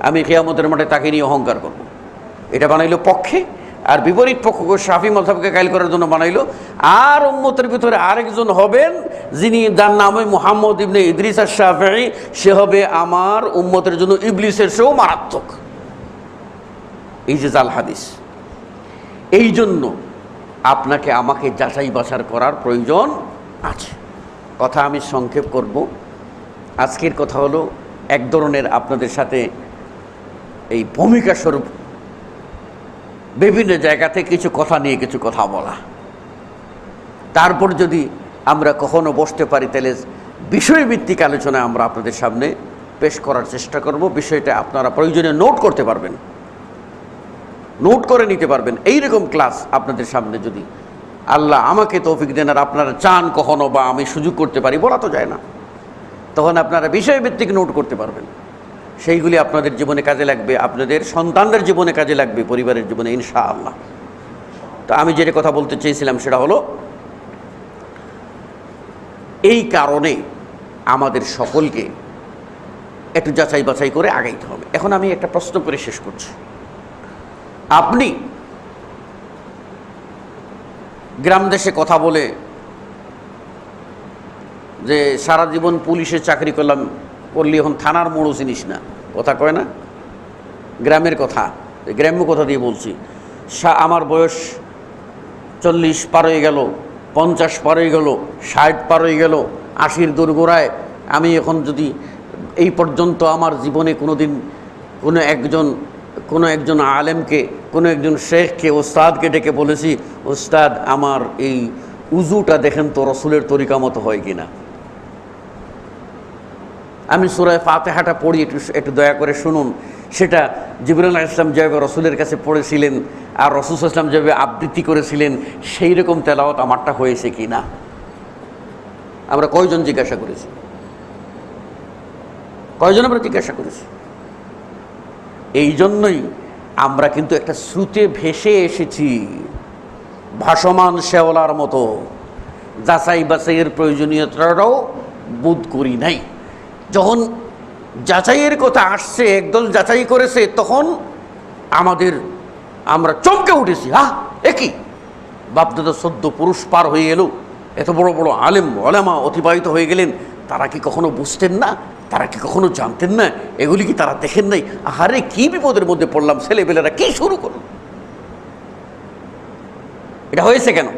আমি কিয়ামতের মাঠে তাকে নিয়ে অহংকার করব। এটা বানাইলো পক্ষে। আর বিপরীত পক্ষকে শাফি মাযহাবকে কায়েল করার জন্য বানাইলো। আর উম্মতের ভিতরে আরেকজন হবেন যিনি, যার নাম হয় মুহাম্মদ ইবনে ইদ্রিস আশ-শাফিঈ, সে হবে আমার উম্মতের জন্য ইবলিসের চেয়েও মারাত্মক। এই যে জাল হাদিস, এই জন্য আপনাকে আমাকে যাচাই বাছার করার প্রয়োজন আছে। কথা আমি সংক্ষেপ করব। আজকের কথা হলো এক ধরনের আপনাদের সাথে এই ভূমিকা স্বরূপ বিভিন্ন জায়গা থেকে কিছু কথা নিয়ে কিছু কথা বলা। তারপর যদি আমরা কখনো বসতে পারি তাহলে বিষয়ভিত্তিক আলোচনা আমরা আপনাদের সামনে পেশ করার চেষ্টা করব। বিষয়টা আপনারা প্রয়োজনে নোট করতে পারবেন, নোট করে নিতে পারবেন। এইরকম ক্লাস আপনাদের সামনে যদি আল্লাহ আমাকে তৌফিক দেন আর আপনারা চান কখনো, বা আমি সুযোগ করতে পারি, বলা তো যায় না, তখন আপনারা বিষয়ভিত্তিক নোট করতে পারবেন। সেইগুলি আপনাদের জীবনে কাজে লাগবে, আপনাদের সন্তানদের জীবনে কাজে লাগবে, পরিবারের জীবনে ইনশাআল্লাহ। তো আমি যেটা কথা বলতে চেয়েছিলাম সেটা হলো, এই কারণে আমাদের সকলকে একটু যাচাই বাছাই করে আগাইতে হবে। এখন আমি একটা প্রশ্ন করে শেষ করছি। আপনি গ্রাম দেশে কথা বলে যে সারা জীবন পুলিশে চাকরি করলি এখন থানার মোড়ও চিনিস না, কথা কয় না? গ্রামের কথা, গ্রাম্য কথা দিয়ে বলছি। আমার বয়স 40 পার হয়ে গেল, 50 পার হয়ে গেল, 60 পার হয়ে গেল, 80-র দোরগোড়ায়। আমি এখন যদি এই পর্যন্ত আমার জীবনে কোনোদিন কোনো একজন আলেমকে, কোনো একজন শেখকে, ওস্তাদকে ডেকে বলেছি, ওস্তাদ আমার এই উজুটা দেখেন তো রসুলের তরিকা মতো হয় কিনা, আমি সূরা ফাতিহাটা পড়ি, একটু দয়া করে শুনুন। সেটা জিবরাইল আলাইহিস সালাম যেভাবে রসুলের কাছে পড়েছিলেন আর রাসূল সাল্লাল্লাহু আলাইহি ওয়াসাল্লাম যেভাবে আবৃত্তি করেছিলেন, সেই রকম তেলাওয়াত আমারটা হয়েছে কি না, আমরা কয়জন জিজ্ঞাসা করেছি? কয়জন আমরা জিজ্ঞাসা করেছি? এই জন্যই আমরা কিন্তু একটা স্রোতে ভেসে এসেছি, ভাসমান শেওলার মতো। যাচাই বাছাইয়ের প্রয়োজনীয়তাটাও বোধ করি নাই। যখন যাচাইয়ের কথা আসছে, একদল যাচাই করেছে, তখন আমরা চমকে উঠেছি। একই বাপদাদা 14 পুরুষ পার হয়ে এলো, এত বড় বড় আলেম ওলামা অতিবাহিত হয়ে গেলেন, তারা কি কখনো বুঝতেন না? তারা কি কখনো জানতেন না? এগুলি কি তারা দেখেন নাই? আহারে কি বিপদের মধ্যে পড়লাম, ছেলেপেলেরা কি শুরু করল। এটা হয়েছে কেন?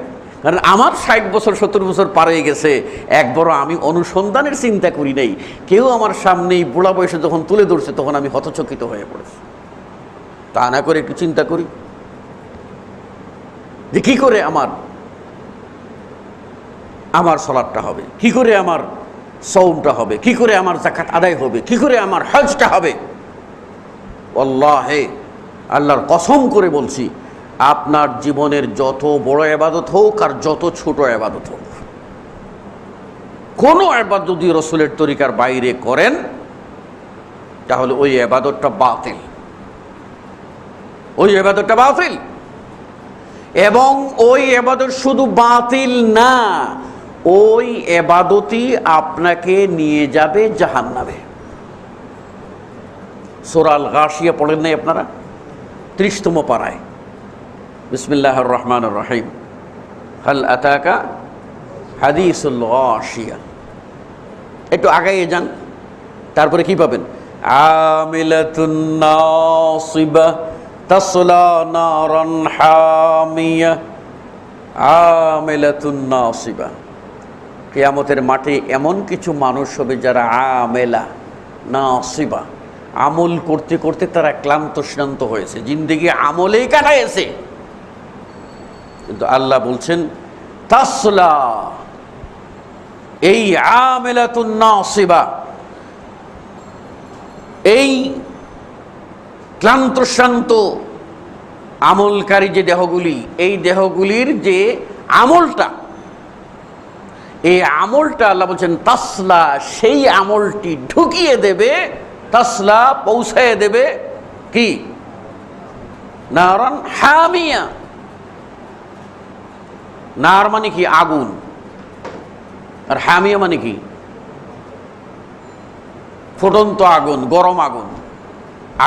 কারণ আমার 60 বছর 70 বছর পার হয়ে গেছে, একবারও আমি অনুসন্ধানের চিন্তা করি নাই। কেউ আমার সামনেই বুড়া বয়সে যখন তুলে ধরছে, তখন আমি হতচকিত হয়ে পড়েছি। তা না করে একটু চিন্তা করি। যে কি করে আমার সালাতটা হবে, কি করে আমার সওমটা হবে, কি করে আমার যাকাত আদায় হবে, কি করে আমার হজটা হবে। আল্লাহে, আল্লাহর কসম করে বলছি, আপনার জীবনের যত বড় ইবাদত হোক আর যত ছোট ইবাদত হোক, কোনো ইবাদত যদি রাসূলের তরিকার বাইরে করেন তাহলে ওই ইবাদতটা বাতিল, ওই ইবাদতটা বাতিল। এবং ওই ইবাদত শুধু বাতিল না, ওই ইবাদতই আপনাকে নিয়ে যাবে জাহান্নামে। সূরা আল গাশিয়া পড়েন নাই আপনারা? 30তম পারায় বিসমিল্লাহির রহমানির রহিম, হাল আতাকা হাদিসুল গাশিয়া। একটু আগাইয়ে যান, তারপরে কি পাবেন? আমিলাতুন নাসিবা তাসলা নারান হামিয়া। আমিলাতুন নাসিবা, কিয়ামতের মাঠে এমন কিছু মানুষ হবে যারা আমেলা নাসিবা, আমল করতে করতে তারা ক্লান্ত শ্রান্ত হয়েছে, জিন্দেগি আমলেই কাটাইছে। কিন্তু আল্লাহ বলছেন তাসলা, এই আমিলাতুন নাসিবা, এই ক্লান্ত শ্রান্ত আমলকারী যে দেহগুলি, এই দেহগুলির যে আমলটা, এই আমলটা আল্লাহ বলছেন তাসলা, সেই আমলটি ঢুকিয়ে দেবে, তাসলা পৌঁছায় দেবে কি? নারান হামিয়া। নার মানে কি? আগুন। আর হামিয়া মানে কি? ফুটন্ত আগুন, গরম আগুন।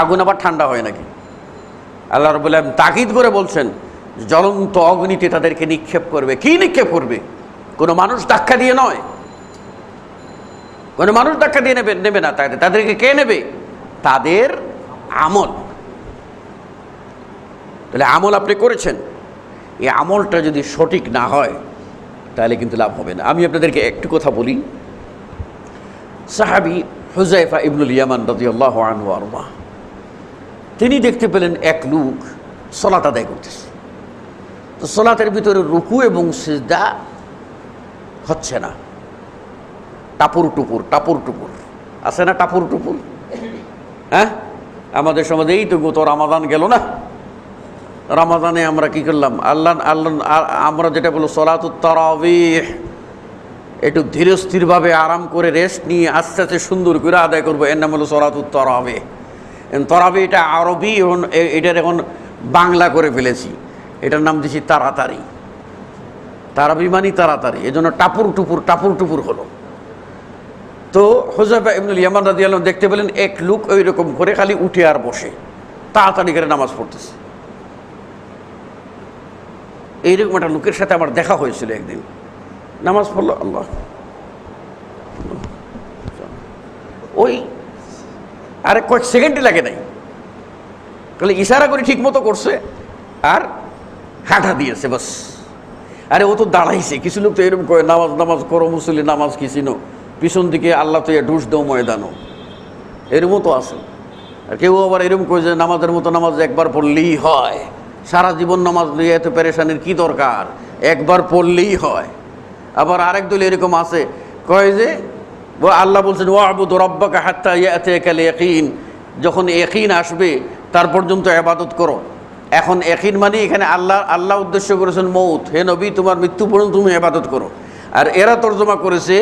আগুন আবার ঠান্ডা হয় নাকি? আল্লাহ রাব্বুল আলামিন তাকিদ করে বলছেন জ্বলন্ত অগ্নিতে তাদেরকে নিক্ষেপ করবে। কি নিক্ষেপ করবে? কোনো মানুষ ধাক্কা দিয়ে নয়, কোনো মানুষ ধাক্কা দিয়ে নেবে না, তাদেরকে কে নেবে? তাদের আমল। তাহলে আমল আপনি করেছেন, এই আমলটা যদি সঠিক না হয় তাহলে কিন্তু লাভ হবে না। আমি আপনাদেরকে একটু কথা বলি। সাহাবী হুযায়ফা ইবনুল ইয়ামান রাদিয়াল্লাহু আনহু আরদা, তিনি দেখতে পেলেন এক লোক সালাত আদায় করতেছে। তো সালাতের ভিতরে রুকু এবং সিজদা হচ্ছে না, টাপুর টুপুর আছে না? টাপুর টুপুর, হ্যাঁ, আমাদের সমাজে এই তো গত রমাদান গেল না, রমাদানে আমরা কি করলাম? আল্লাহ আমরা যেটা বলবো সলাতুত তারাবিহ, একটু ধীরে স্থিরভাবে আরাম করে রেস্ট নিয়ে আস্তে আস্তে সুন্দর করে আদায় করবো, এর নাম হলো সলাতুত তারাবিহ। তারাবিহ এটা আরবি, এটার এখন বাংলা করে ফেলেছি, এটার নাম দিয়েছি তাড়াতাড়ি। তারাবি মানে তাড়াতাড়ি, এই জন্য টাপুর টুপুর হলো। তো হুযায়ফা ইবনুল ইয়ামান রাদিয়াল্লাহু আনহু দেখতে পেলেন এক লোক ওই রকম করে খালি উঠে আর বসে তাড়াতাড়ি করে নামাজ পড়তেছে। এইরকম একটা লোকের সাথে আমার দেখা হয়েছিল একদিন। নামাজ পড়লো, আল্লাহ, ওই আরে কয়েক সেকেন্ডই লাগে নাই, তাহলে ইশারা করে ঠিক মতো করছে আর হাঁটা দিয়েছে বাস। আরে ও তো দাঁড়াইছে। কিছু লোক তো এরকম করে, নামাজ করো মুসল্লি, নামাজ কি চিনো, পিছন দিকে আল্লাহ তো ঢুস দেও ময়দানো, এরকমও তো আছে। আর কেউ আবার এরকম করে যে নামাজের মতো নামাজ একবার পড়লেই হয়, সারা জীবন নামাজ নিয়ে এত পেরেশানির কি দরকার, একবার পড়লেই হয়। আবার আরেক দল এরকম আছে, কয় যে আল্লাহ বলছেন ওয়াবুদু রাব্বাকা হাত্তা ইয়াতিয়াকাল ইয়াকিন, যখন ইয়াকিন আসবে তার পর্যন্ত ইবাদত করো। এখন ইয়াকিন মানে এখানে আল্লাহ উদ্দেশ্য করেছেন মৌত, হে নবী তোমার মৃত্যু পর্যন্ত তুমি ইবাদত করো। আর এরা তর্জমা করেছে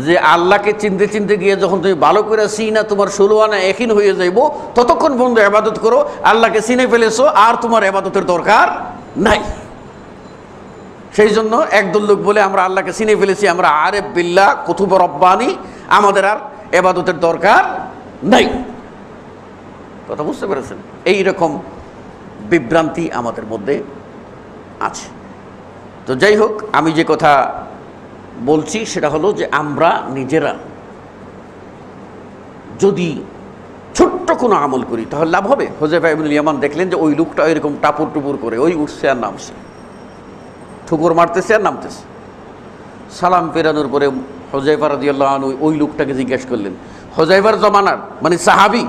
যে আল্লাহকে চিনতে গিয়ে যখন তুমি ভালো করে চিনা তোমার 16 আনা ইয়াকিন হয়ে যাইব, ততক্ষণ পর্যন্ত ইবাদত করো। আল্লাহকে চিনে ফেলেছো আর তোমার ইবাদতের দরকার নাই। সেই জন্য একদল লোক বলে আমরা আল্লাহকে চিনে ফেলেছি, আমরা আরেফ বিল্লাহ কুতুব রব্বানি, আমাদের আর ইবাদতের দরকার নাই। কথা বুঝতে পেরেছেন? এইরকম বিভ্রান্তি আমাদের মধ্যে আছে। তো যাই হোক, আমি যে কথা বলছি সেটা হলো যে আমরা নিজেরা যদি ছোট্ট কোনো আমল করি তাহলে লাভ হবে। হুযায়ফা ইবনুল ইয়ামান দেখলেন যে ওই লোকটা এরকম টাপুর টুপুর করে ওই উঠছে আর নামছে, ঠুকুর মারতেছে আর নামতেছে। সালাম ফেরানোর পরে হুযায়ফা রাদিয়াল্লাহু আনহু ওই লোকটাকে জিজ্ঞেস করলেন, হুযায়ফার জামানার মানে সাহাবী,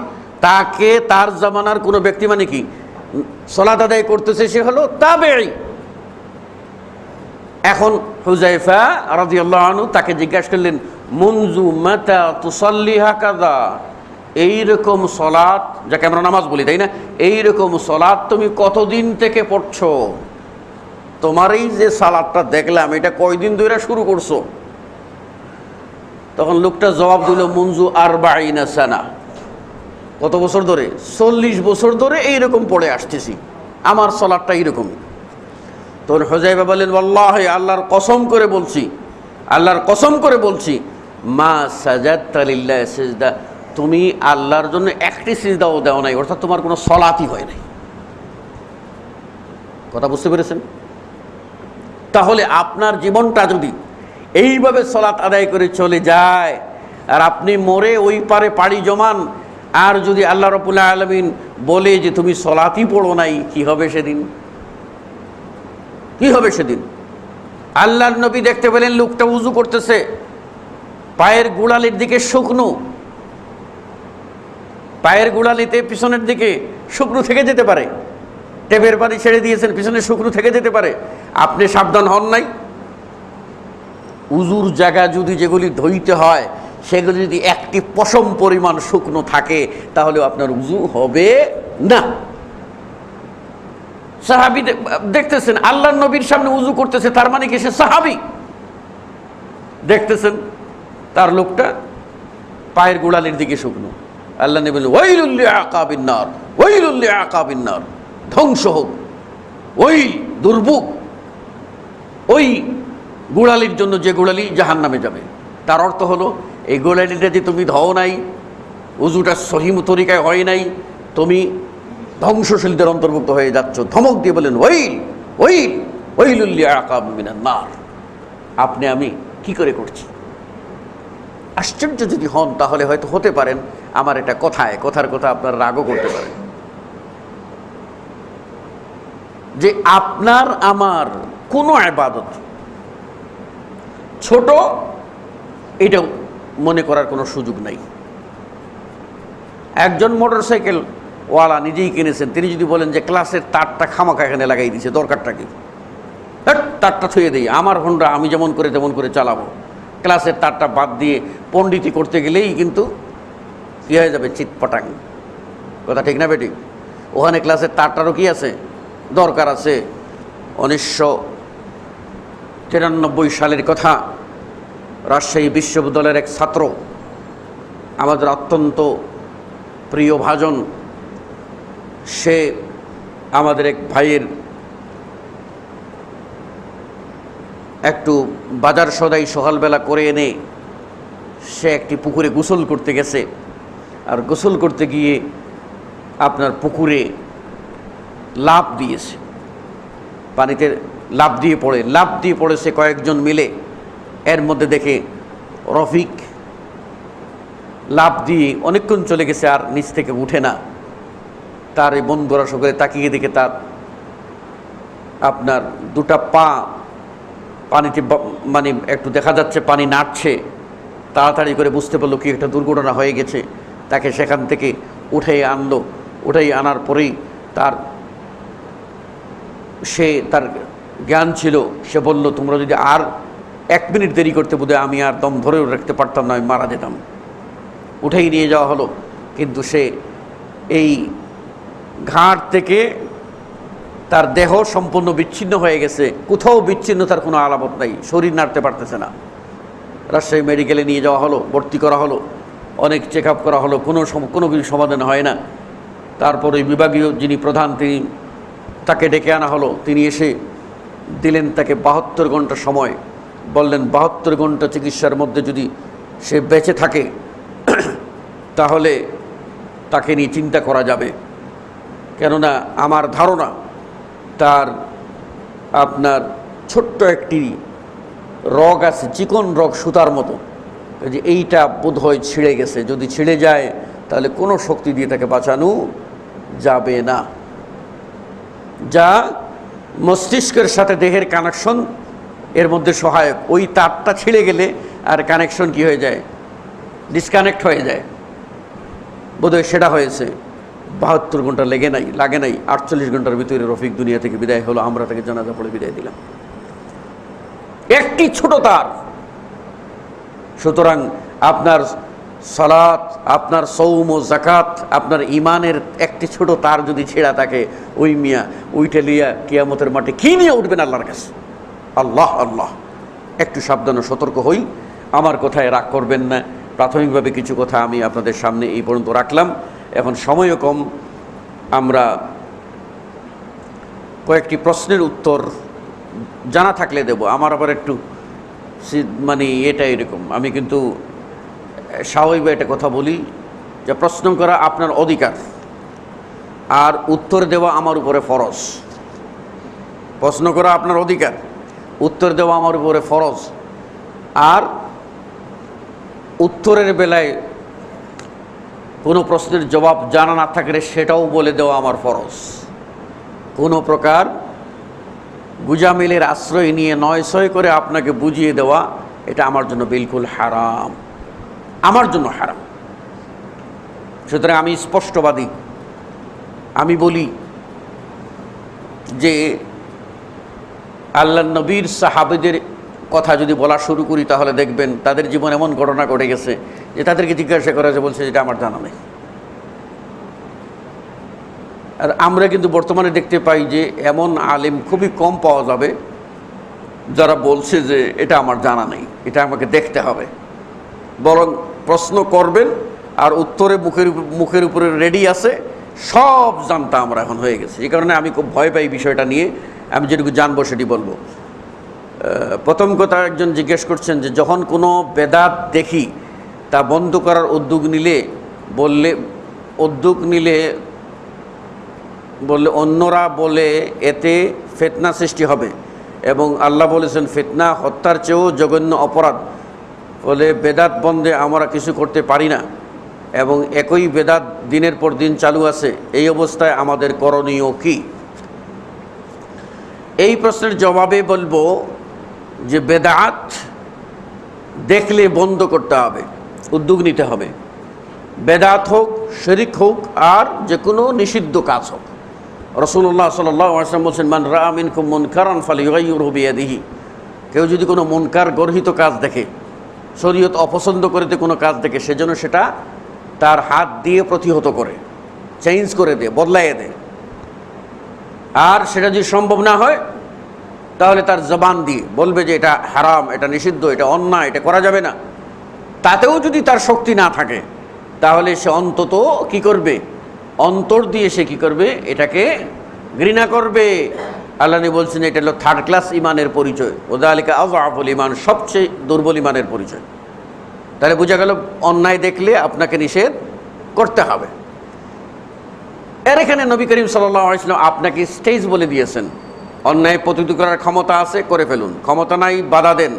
তাকে তার জামানার কোনো ব্যক্তি মানে কি সালাত আদায় করতেছে, সে হলো তাবেঈ, এখন হুযায়ফা রাদিয়াল্লাহু আনহু তাকে জিজ্ঞাসা করলেন, মুনজু মাতা তুসাল্লি হাকাযা, এইরকম সলাত, যাকে আমরা নামাজ বলি তাই না, এইরকম সলাত তুমি কতদিন থেকে পড়ছো? তোমার এই যে সালাতটা দেখলাম এটা কয়দিন ধরে শুরু করছো? তখন লোকটা জবাব দিল, মুনজু আরবাঈনা সানা, কত বছর ধরে? 40 বছর ধরে এইরকম পড়ে আসতেছি, আমার সলাতটা এইরকম। তখন হুযায়ফা বললেন, ওয়াল্লাহি, আল্লাহর কসম করে বলছি, আল্লাহর কসম করে বলছি, মা সাজাদতা লিল্লাহি সিজদা, তুমি আল্লাহর জন্য একটি সিজদাও দাও নাই, অর্থাৎ তোমার কোনো সলাতই হয় নাই। কথা বুঝতে পেরেছেন? তাহলে আপনার জীবনটা যদি এইভাবে সলাত আদায় করে চলে যায় আর আপনি মরে ওই পারে পাড়ি জমান, আর যদি আল্লাহ রাব্বুল আলামিন বলে যে তুমি সলাতই পড়ো নাই, কি হবে সেদিন? কি হবে সেদিন? আল্লাহর নবী দেখতে পেলেন লোকটা উযু করতেছে, পায়ের গোড়ালির দিকে শুকনো, পায়ের গোড়ালিতে পিছনের দিকে শুকনো থেকে যেতে পারে, টেপের পানি ছেড়ে দিয়েছেন, পিছনে শুকনো থেকে যেতে পারে, আপনি সাবধান হন নাই। উজুর জায়গা যদি যেগুলি ধুইতে হয় সেগুলি যদি একটি পশম পরিমাণ শুকনো থাকে তাহলে আপনার উজু হবে না। সাহাবী দেখতেছেন আল্লাহর নবীর সামনে উজু করতেছে, তার মানে কি সে সাহাবী? দেখতেছেন তার লোকটা পায়ের গোড়ালির দিকে শুকনো, আল্লাহ নবী বলেন, ওয়াইলুল লিআকাবিন নার, ওয়াইলুল লিআকাবিন নার, ধ্বংস হোক, ওই দুর্ভোগ ওই গোড়ালির জন্য যে গোড়ালি জাহান্নামে যাবে। তার অর্থ হলো এই গোড়ালিটা যে তুমি ধও নাই, উজুটা সহিহ তরিকায় হয় নাই, তুমি ধ্বংসশীলদের অন্তর্ভুক্ত হয়ে যাচ্ছ। ধমক দিয়ে বলেন, ওয়াইল ওয়াইল ওয়াইলুল লিআকাবিন মিনান নার। আপনি আমি কি করে করছি? আশ্চর্য যদি হন তাহলে হয়তো হতে পারেন আমার এটা কথার কথা আপনার রাগও করতে পারেন, যে আপনার আমার কোনো ইবাদত ছোট এটা মনে করার কোনো সুযোগ নাই। একজন মোটরসাইকেল ওয়ালা নিজেই কিনেছেন, তিনি যদি বলেন যে ক্লাসের তারটা খামাখা এখানে লাগাই দিয়েছে, দরকারটা কি? তারটা থুয়ে দিই, আমার হোন্ডা আমি যেমন করে তেমন করে চালাবো, ক্লাসের তারটা বাদ দিয়ে পণ্ডিতি করতে গেলেই কিন্তু কী হয়ে যাবে, চিৎপটাং। কথা ঠিক না বেটি? ওখানে ক্লাসের তারটারও কি আছে, দরকার আছে। 1993 সালের কথা, রাজশাহী বিশ্ববিদ্যালয়ের এক ছাত্র, আমাদের অত্যন্ত প্রিয় ভাজন, সে আমাদের এক ভাইয়ের একটু বাজার সদাই সকালবেলা করে এনে সে একটি পুকুরে গোসল করতে গেছে। আর গোসল করতে গিয়ে আপনার পুকুরে লাফ দিয়েছে, পানিতে লাফ দিয়ে পড়েছে কয়েকজন মিলে। এর মধ্যে দেখে রফিক লাফ দিয়ে অনেকক্ষণ চলে গেছে, আর নিচ থেকে উঠে না। তার এই বন্ধুরা সকলে তাকিয়ে দেখে তার আপনার দুটা পা পানিতে, মানে একটু দেখা যাচ্ছে পানি নাড়ছে। তাড়াতাড়ি করে বুঝতে পারলো কি একটা দুর্ঘটনা হয়ে গেছে, তাকে সেখান থেকে উঠাই আনলো। উঠাই আনার পরেই সে তার জ্ঞান ছিল, সে বলল, তোমরা যদি আর 1 মিনিট দেরি করতে বোধহয় আমি আর দম ধরেও রাখতে পারতাম না, আমি মারা যেতাম। উঠেই নিয়ে যাওয়া হলো, কিন্তু সে এই ঘাট থেকে তার দেহ সম্পূর্ণ বিচ্ছিন্ন হয়ে গেছে, কোথাও বিচ্ছিন্নতার কোনো আলামত নাই, শরীর নাড়তে পারতেছে না। রাজশাহী মেডিকেলে নিয়ে যাওয়া হলো, ভর্তি করা হলো, অনেক চেক আপ করা হলো, কোনো কিছু সমাধান হয় না। তারপরে বিভাগীয় যিনি প্রধান, তাকে ডেকে আনা হলো। তিনি এসে দিলেন তাকে 72 ঘন্টা সময়, বললেন 72 ঘন্টা চিকিৎসার মধ্যে যদি সে বেঁচে থাকে তাহলে তাকে নিয়ে চিন্তা করা যাবে। কেননা আমার ধারণা তার আপনার ছোট্ট একটি রগ আছে, চিকন রগ, সুতার মতো, যে এইটা বোধহয় ছিঁড়ে গেছে। যদি ছিঁড়ে যায় তাহলে কোনো শক্তি দিয়ে তাকে বাঁচানো যাবে না। যা মস্তিষ্কের সাথে দেহের কানেকশন এর মধ্যে সহায়ক। ওই তারটা ছিঁড়ে গেলে আর কানেকশন কি হয়ে যায়, ডিসকানেক্ট হয়ে যায়। বোধহয় সেটা হয়েছে। 72 ঘন্টা লাগে নাই 48 ঘন্টার ভিতরে রফিক দুনিয়া থেকে বিদায় হলো। আমরা তাকে জানাজা পড়ে বিদায় দিলাম। একটি ছোট তার। সুতরাং আপনার সালাত, আপনার সৌম ও জাকাত, আপনার ইমানের একটি ছোট তার যদি ছেঁড়া থাকে, ওই মিয়া উইটে লিয়া কিয়ামতের মাঠে কি নিয়ে উঠবেন আল্লাহর কাছে? আল্লাহ আল্লাহ, একটু সাবধান ও সতর্ক হই। আমার কথায় রাগ করবেন না। প্রাথমিকভাবে কিছু কথা আমি আপনাদের সামনে এই পর্যন্ত রাখলাম। এখন সময়ও কম, আমরা কয়েকটি প্রশ্নের উত্তর জানা থাকলে দেব। আমার আবার একটু মানে এটা এরকম, আমি কিন্তু স্বাভাবিক একটা কথা বলি যে প্রশ্ন করা আপনার অধিকার, আর উত্তর দেওয়া আমার উপরে ফরজ। প্রশ্ন করা আপনার অধিকার, উত্তর দেওয়া আমার উপরে ফরজ। আর উত্তরের বেলায় কোনো প্রশ্নের জবাব জানা না থাকলে সেটাও বলে দেওয়া আমার ফরজ। কোনো প্রকার গুজামিলের আশ্রয় নিয়ে নয় ছয় করে আপনাকে বুঝিয়ে দেওয়া, এটা আমার জন্য বিলকুল হারাম, আমার জন্য হারাম। সুতরাং আমি স্পষ্টবাদী। আমি বলি যে আল্লাহ নবীর সাহাবীদের কথা যদি বলা শুরু করি তাহলে দেখবেন তাদের জীবন এমন ঘটনা ঘটে গেছে যে তাদেরকে জিজ্ঞাসা করা যে বলছে যেটা আমার জানা নেই। আর আমরা কিন্তু বর্তমানে দেখতে পাই যে এমন আলেম খুবই কম পাওয়া যাবে যারা বলছে যে এটা আমার জানা নেই, এটা আমাকে দেখতে হবে। বরং প্রশ্ন করবেন আর উত্তরে মুখের উপরে রেডি আছে, সব জানতা আমরা এখন হয়ে গেছে। এই কারণে আমি খুব ভয় পাই বিষয়টা নিয়ে। আমি যেটুকু জানবো সেটি বলবো। প্রথম কথা, একজন জিজ্ঞেস করছেন যে যখন কোনো বেদাত দেখি তা বন্ধ করার উদ্যোগ নিলে অন্যরা বলে এতে ফিতনা সৃষ্টি হবে এবং আল্লাহ বলেছেন ফিতনা হত্যার চেয়েও জঘন্য অপরাধ, বলে বেদাত বন্ধে আমরা কিছু করতে পারি না এবং একই বেদাত দিনের পর দিন চালু আছে। এই অবস্থায় আমাদের করণীয় কি? এই প্রশ্নের জবাবে বলবো যে বেদাত দেখলে বন্ধ করতে হবে, উদ্যোগ নিতে হবে। বেদাত হোক, শিরক হোক, আর যে কোনো নিষিদ্ধ কাজ হোক। রাসূলুল্লাহ সাল্লাল্লাহু আলাইহি ওয়াসাল্লাম বলেছেন মান রাআ মিনকুম মুনকারান ফালিয়ুগাইয়িরহু বিয়াদিহি। কেউ যদি কোনো মুনকার গর্হিত কাজ দেখে, শরীয়ত অপছন্দ করিতে কোনো কাজ দেখে, সেজন্য সেটা তার হাত দিয়ে প্রতিহত করে, চেঞ্জ করে দেয়, বদলাইয়ে দেয়। আর সেটা যদি সম্ভব না হয় তাহলে তার জবান দিয়ে বলবে যে এটা হারাম, এটা নিষিদ্ধ, এটা অন্যায়, এটা করা যাবে না। তাতেও যদি তার শক্তি না থাকে তাহলে সে অন্তত কি করবে? অন্তর দিয়ে সে কি করবে? এটাকে ঘৃণা করবে। আল্লাহ নবী বলছেন এটা হলো থার্ড ক্লাস ইমানের পরিচয়, ওযালিকা আযআফুল ঈমান, সবচেয়ে দুর্বল ইমানের পরিচয়। তাহলে বোঝা গেল অন্যায় দেখলে আপনাকে নিষেধ করতে হবে। এর এখানে নবী করিম সাল্লাল্লাহু আলাইহি ওয়াসাল্লাম আপনাকে স্টেজ বলে দিয়েছেন, অন্যায় প্রতিরোধ করার ক্ষমতা আছে, করে ফেলুন। ক্ষমতা নাই, বাধা দেন,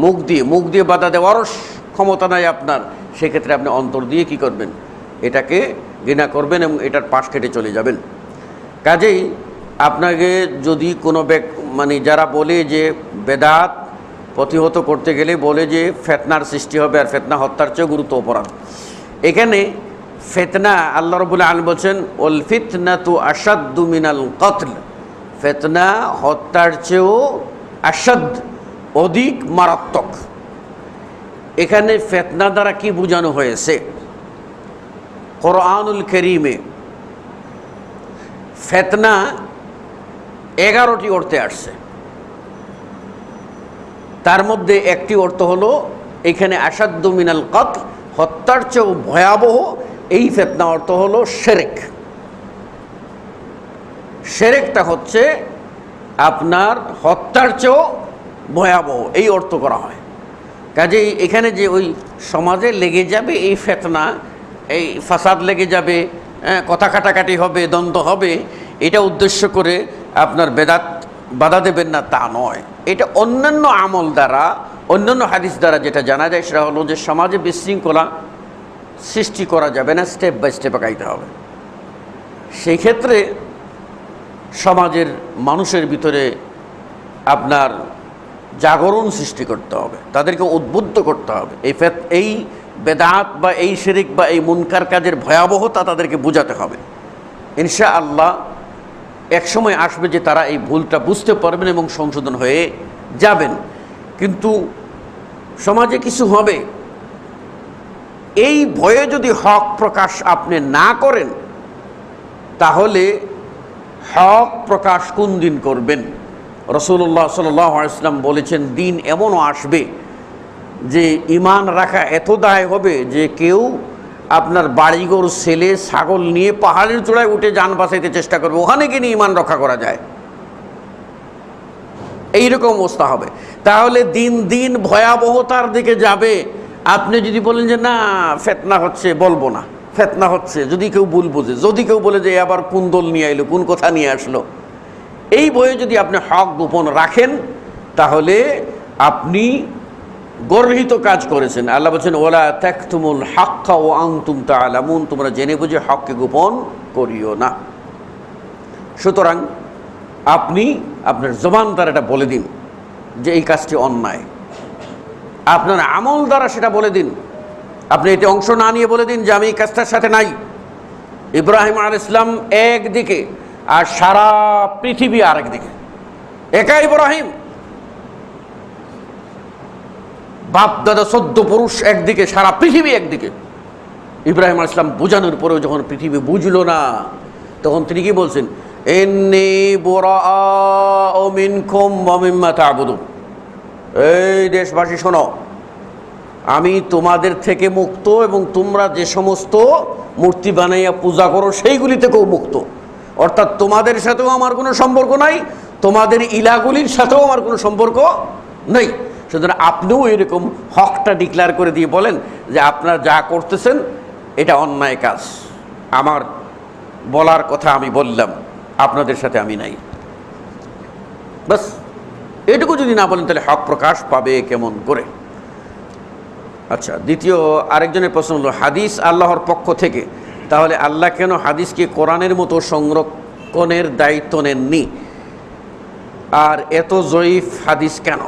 মুখ দিয়ে বাধা দেওয়ারও ক্ষমতা নাই আপনার, সেক্ষেত্রে আপনি অন্তর দিয়ে কি করবেন? এটাকে ঘৃণা করবেন এবং এটার পাশ কেটে চলে যাবেন। কাজেই আপনাকে যদি কোনো মানে যারা বলে যে বেদাত প্রতিহত করতে গেলে বলে যে ফিতনার সৃষ্টি হবে আর ফিতনা হত্যার চেয়ে গুরুতর অপরাধ, এখানে ফিতনা আল্লাহ রাব্বুল আলামিন বলছেন ওয়াল ফিতনাতু আশাদ্দু মিনাল কতল, ফিতনা হত্যার চেয়েও আশাদ, অধিক মারাত্মক। এখানে ফিতনা দ্বারা কি বোঝানো হয়েছে? কোরআনুল কারীমে ফিতনা 11টি অর্থে আসছে। তার মধ্যে একটি অর্থ হলো এখানে আশাদ্দু মিনাল কতল, হত্যার চেয়েও ভয়াবহ। এই ফিতনা অর্থ হলো শিরক। শিরকটা হচ্ছে আপনার হত্যার চেয়েও ভয়াবহ, এই অর্থ করা হয়। কাজেই এখানে যে ওই সমাজে লেগে যাবে এই ফিতনা, এই ফাসাদ লেগে যাবে, কথা কাটাকাটি হবে, দ্বন্দ্ব হবে, এটা উদ্দেশ্য করে আপনার বেদাত বাধা দেবেন না তা নয়। এটা অন্যান্য আমল দ্বারা, অন্যান্য হাদিস দ্বারা যেটা জানা যায় সেটা হলো যে সমাজে বিশৃঙ্খলা সৃষ্টি করা যাবে না, স্টেপ বাই স্টেপ আগাইতে হবে। সেই ক্ষেত্রে সমাজের মানুষের ভিতরে আপনার জাগরণ সৃষ্টি করতে হবে, তাদেরকে উদ্বুদ্ধ করতে হবে। এই বেদাত বা এই শিরক বা এই মুনকার কাজের ভয়াবহতা তাদেরকে বোঝাতে হবে। ইনশাআল্লাহ এক সময় আসবে যে তারা এই ভুলটা বুঝতে পারবেন এবং সংশোধন হয়ে যাবেন। কিন্তু সমাজে কিছু হবে, এই ভয়ে যদি হক প্রকাশ আপনি না করেন, তাহলে হক প্রকাশ কোন দিন করবেন? রাসূলুল্লাহ সাল্লাল্লাহু আলাইহি ওয়াসাল্লাম বলেছেন, দিন এমনও আসবে যে ঈমান রাখা এত দায় হবে যে কেউ আপনার বাড়িঘর, ছেলে, ছাগল নিয়ে পাহাড়ের চূড়ায় উঠে যান বাঁচাইতে চেষ্টা করবে, ওখানে গিয়ে ঈমান রক্ষা করা যায়, এইরকম অবস্থা হবে। তাহলে দিন দিন ভয়াবহতার দিকে যাবে। আপনি যদি বলেন যে না ফিতনা হচ্ছে, বলবো না, ফিতনা হচ্ছে, যদি কেউ ভুল বোঝে, যদি কেউ বলে যে আবার কোন দল নিয়ে আইলো, কোন কথা নিয়ে আসলো, এই বয়ে যদি আপনি হক গোপন রাখেন, তাহলে আপনি গর্হিত কাজ করেছেন। আল্লাহ বলছেন, ওয়ালা তাকতুমুল হাক্কা ওয়া আনতুম তা'লামুন, তোমরা জেনে বুঝে হককে গোপন করিও না। সুতরাং আপনি আপনার জবান দ্বারা এটা বলে দিন যে এই কাজটি অন্যায়, আপনার আমল দ্বারা সেটা বলে দিন। আপনি এতে অংশ না নিয়ে বলে দিন যে আমি এই কাজটার সাথে নাই। ইব্রাহিম আলাইহিস সালাম একদিকে আর সারা পৃথিবী আরেকদিকে, একা ইব্রাহিম, বাপ দাদা 14 পুরুষ একদিকে, সারা পৃথিবী একদিকে। ইব্রাহিম আলাইহিস সালাম বোঝানোর পরেও যখন পৃথিবী বুঝলো না, তখন তিনি কি বলছেন? ইন্নী বুরাআউ মিনকুম ওয়া মিম্মা তা'বুদুন, এই দেশবাসী শোনো, আমি তোমাদের থেকে মুক্ত এবং তোমরা যে সমস্ত মূর্তি বানাইয়া পূজা করো সেইগুলি থেকেও মুক্ত। অর্থাৎ তোমাদের সাথেও আমার কোনো সম্পর্ক নাই, তোমাদের ইলাগুলির সাথেও আমার কোনো সম্পর্ক নেই। সুতরাং আপনিও এরকম হকটা ডিক্লেয়ার করে দিয়ে বলেন যে আপনারা যা করতেছেন এটা অন্যায় কাজ, আমার বলার কথা আমি বললাম, আপনাদের সাথে আমি নাই। বাস এটুকু যদি না বলেন তাহলে হক প্রকাশ পাবে কেমন করে? আচ্ছা, দ্বিতীয় আরেকজনের প্রশ্ন হলো, হাদিস আল্লাহর পক্ষ থেকে, তাহলে আল্লাহ কেন হাদিসকে কোরআনের মতো সংরক্ষণের দায়িত্ব নেননি, আর এত জয়ীফ হাদিস কেন?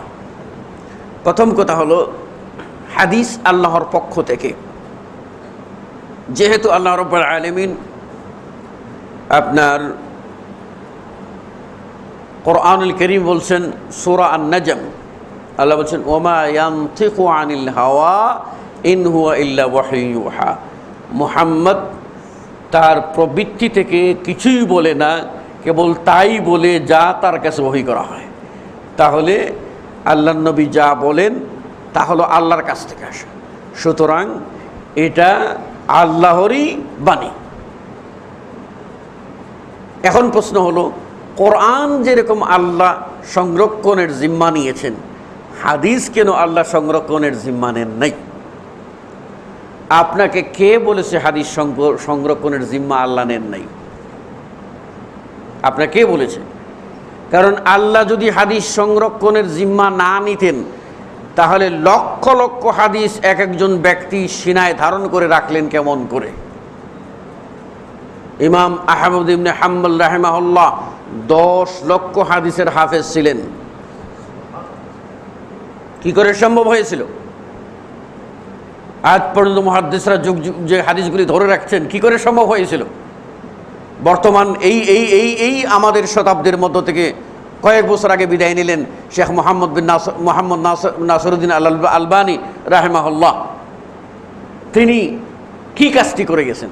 প্রথম কথা হলো, হাদিস আল্লাহর পক্ষ থেকে, যেহেতু আল্লাহ রাব্বুল আলামিন আপনার কোরআনুল কারীম বলছেন, সূরা আন-নাজম, আল্লাহ বলছেন, ওমা ইয়ানতিকু আনিল হাওয়া ইন হুয়া ইল্লা ওয়াহয়ুন ইউহা, মুহাম্মদ তার প্রবৃত্তি থেকে কিছুই বলে না, কেবল তাই বলে যা তার কাছে ওহী করা হয়। তাহলে আল্লাহর নবী যা বলেন তা হলো আল্লাহর কাছ থেকে আসে, সুতরাং এটা আল্লাহরই বাণী। এখন প্রশ্ন হলো, কোরআন যেরকম আল্লাহ সংরক্ষণের জিম্মা নিয়েছেন, হাদিস কেন আল্লাহ সংরক্ষণের জিম্মা নেন নাই? আপনাকে কে বলেছে হাদিস সংরক্ষণের জিম্মা আল্লাহ নেন নাই? আপনাকে কে বলেছে? কারণ আল্লাহ যদি হাদিস সংরক্ষণের জিম্মা না নিতেন, তাহলে লক্ষ লক্ষ হাদিস এক একজন ব্যক্তি সিনায় ধারণ করে রাখলেন কেমন করে? ইমাম আহমদ ইবনে হাম্বল রাহিমাহুল্লাহ 10 লক্ষ হাদিসের হাফেজ ছিলেন। কি করে সম্ভব হয়েছিল? আজ পর্যন্ত মুহাদ্দিসরা যুগ যুগ যে হাদিসগুলি ধরে রাখছেন, কি করে সম্ভব হয়েছিল? বর্তমান এই আমাদের শতাব্দীর মধ্য থেকে কয়েক বছর আগে বিদায় নিলেন শেখ মোহাম্মদ নাসিরউদ্দিন আলবানী রাহিমাহুল্লাহ। তিনি কি কাজটি করে গেছেন?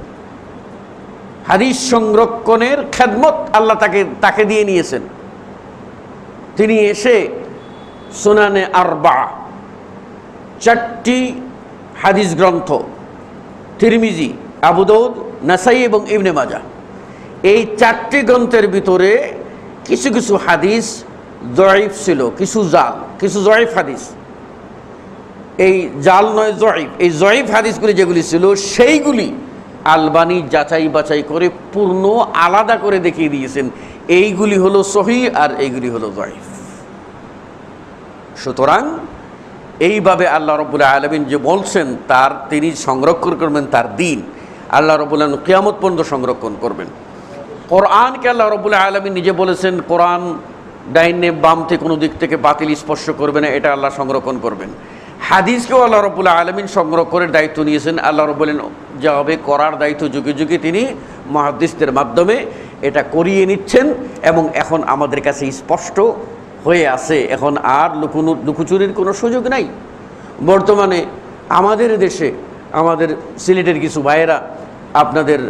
হাদিস সংরক্ষণের খেদমত আল্লাহ তাকে দিয়ে নিয়েছেন। তিনি এসে সুনানে আরবা, 4টি হাদিস গ্রন্থ, তিরমিজি, আবু দাউদ, নাসাই এবং ইবনে মাজাহ, এই 4টি গ্রন্থের ভিতরে কিছু কিছু হাদিস জয়ীফ ছিল, কিছু জাল, কিছু জয়ীফ হাদিস। এই জাল নয় জয়ীফ, এই জয়ীফ হাদিসগুলি যেগুলি ছিল সেইগুলি আলবানী যাচাই বাছাই করে পূর্ণ আলাদা করে দেখিয়ে দিয়েছেন, এইগুলি হলো সহিহ আর এইগুলি হলো জয়ীফ। সুতরাং এইভাবে আল্লাহ রাব্বুল আলামিন যে বলছেন তিনি সংরক্ষণ করবেন তার দিন, আল্লাহ রাব্বুল আলামিন কিয়ামত পর্যন্ত সংরক্ষণ করবেন। কোরআনকে আল্লাহ রাব্বুল আলামিন নিজে বলেছেন, কোরআন ডাইনে বামতে কোনো দিক থেকে বাতিল স্পর্শ করবে না, এটা আল্লাহ সংরক্ষণ করবেন। হাদিসকেও আল্লাহ রাব্বুল আলামিন সংরক্ষণের দায়িত্ব নিয়েছেন। আল্লাহ রাব্বুল আলামিন যাবে করার দায়িত্ব যুগে যুগে তিনি মুহাদ্দিসদের মাধ্যমে এটা করিয়ে নিচ্ছেন, এবং এখন আমাদের কাছে স্পষ্ট হয়ে আছে, এখন আর লুকোচুরির কোনো সুযোগ নাই। বর্তমানে আমাদের দেশে আমাদের সিলেটের কিছু ভাইয়েরা আপনাদের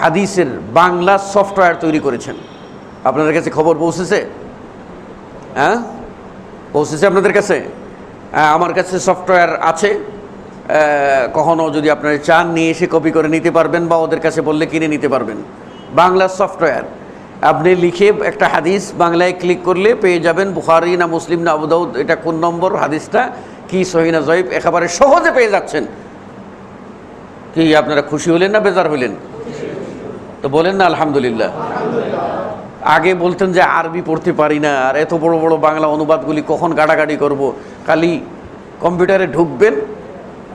হাদিসের বাংলা সফটওয়্যার তৈরি করেছেন। আপনাদের কাছে খবর পৌঁছেছে? হ্যাঁ, পৌঁছেছে আপনাদের কাছে? আমার কাছে সফটওয়্যার আছে, কখনো যদি আপনারা চান নিয়ে এসে কপি করে নিতে পারবেন, বা ওদের কাছে বললে কিনে নিতে পারবেন। বাংলা সফটওয়্যার, আপনি লিখে একটা হাদিস বাংলায় ক্লিক করলে পেয়ে যাবেন বুখারী না মুসলিম না আবু দাউদ, এটা কোন নম্বর হাদিসটা, কি সহিহ না জয়ীফ, একেবারে সহজে পেয়ে যাচ্ছেন। কি আপনারা খুশি হলেন না বেজার হলেন? তো বলেন না আলহামদুলিল্লাহ। আগে বলতেন যে আরবি পড়তে পারি না, আর এত বড় বড় বাংলা অনুবাদগুলি কখন গাড়াগাড়ি করব, খালি কম্পিউটারে ঢুকবেন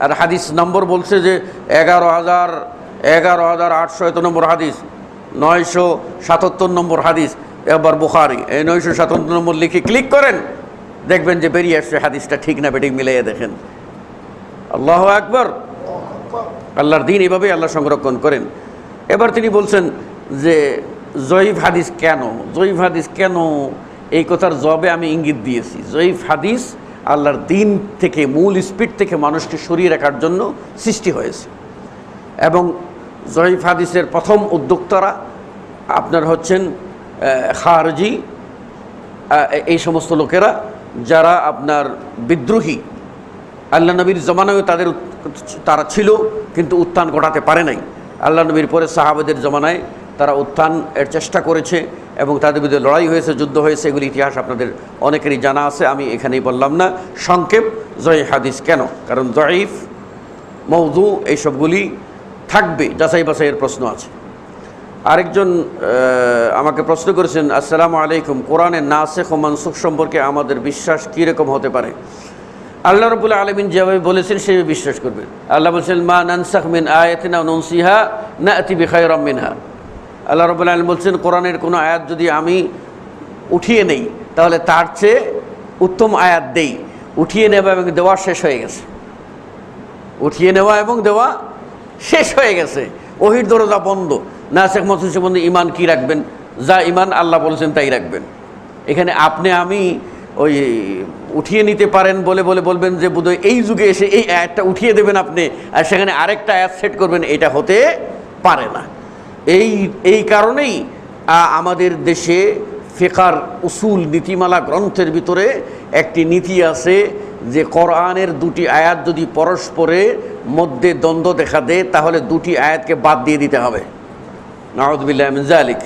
আর হাদিস নম্বর বলছে যে 11,800 নম্বর হাদিস, 977 নম্বর হাদিস, এবার বুখারী, এই 977 নম্বর লিখে ক্লিক করেন, দেখবেন যে বেরিয়ে আসছে হাদিসটা ঠিক না বেঠিক মিলাইয়া দেখেন। আল্লাহু আকবার। আল্লাহর দিন এভাবেই আল্লাহ সংরক্ষণ করেন। এবার তিনি বলছেন যে জয়ীফ হাদিস কেন, জয়ীফ হাদিস কেন, এই কথার জবাবে আমি ইঙ্গিত দিয়েছি। জয়ীফ হাদিস আল্লাহর দিন থেকে, মূল স্পিড থেকে মানুষকে সরিয়ে রাখার জন্য সৃষ্টি হয়েছে, এবং জয়ীফ হাদিসের প্রথম উদ্যোক্তারা আপনার হচ্ছেন খারজি, এই সমস্ত লোকেরা যারা আপনার বিদ্রোহী, আল্লাহ নবীর জমানায় তারা ছিল কিন্তু উত্থান ঘটাতে পারে নাই। আল্লাহ নবীর পরে সাহাবাদের জমানায় তারা উত্থান এর চেষ্টা করেছে এবং তাদের বিরুদ্ধে লড়াই হয়েছে, যুদ্ধ হয়েছে, এগুলি ইতিহাস আপনাদের অনেকেরই জানা আছে, আমি এখানেই বললাম না। সংক্ষেপ, জয়ীফ হাদিস কেন? কারণ জয়ীফ, মওদু এইসবগুলি থাকবে, যাচাই বাছাইয়ের প্রশ্ন আছে। আরেকজন আমাকে প্রশ্ন করেছেন, আসসালামু আলাইকুম, কোরআনের নাসিখ ও মানসুখ সম্পর্কে আমাদের বিশ্বাস কীরকম হতে পারে? আল্লাহ রাব্বুল আলামিন যেভাবে বলেছেন সেভাবে বিশ্বাস করবেন। আল্লাহ বলছেন, মা নানসাখ মিন আয়াতিন আও নুনসিহা না'তি বিখায়রাম মিনহা। আল্লাহ রাব্বুল আলামিন বলছেন, কোরআনের কোনো আয়াত যদি আমি উঠিয়ে নেই তাহলে তার চেয়ে উত্তম আয়াত দেই। উঠিয়ে নেওয়া এবং দেওয়া শেষ হয়ে গেছে, উঠিয়ে নেওয়া এবং দেওয়া শেষ হয়ে গেছে, ওহির দরজা বন্ধ। নাসিখ মানসুখ সম্বন্ধে ঈমান কি রাখবেন? যা ঈমান আল্লাহ বলেছেন তাই রাখবেন। এখানে আপনি আমি ওই উঠিয়ে নিতে পারেন বলে বলবেন যে বোধহয় এই যুগে এসে এই আয়াতটা উঠিয়ে দেবেন আপনি, আর সেখানে আরেকটা আয়াত সেট করবেন, এটা হতে পারে না। এই কারণেই আমাদের দেশে ফিকহার উসুল নীতিমালা গ্রন্থের ভিতরে একটি নীতি আছে যে কোরআনের দুটি আয়াত যদি পরস্পরের মধ্যে দ্বন্দ্ব দেখা দেয় তাহলে দুটি আয়াতকে বাদ দিয়ে দিতে হবে। নাউযু বিল্লাহি মিন যালিক।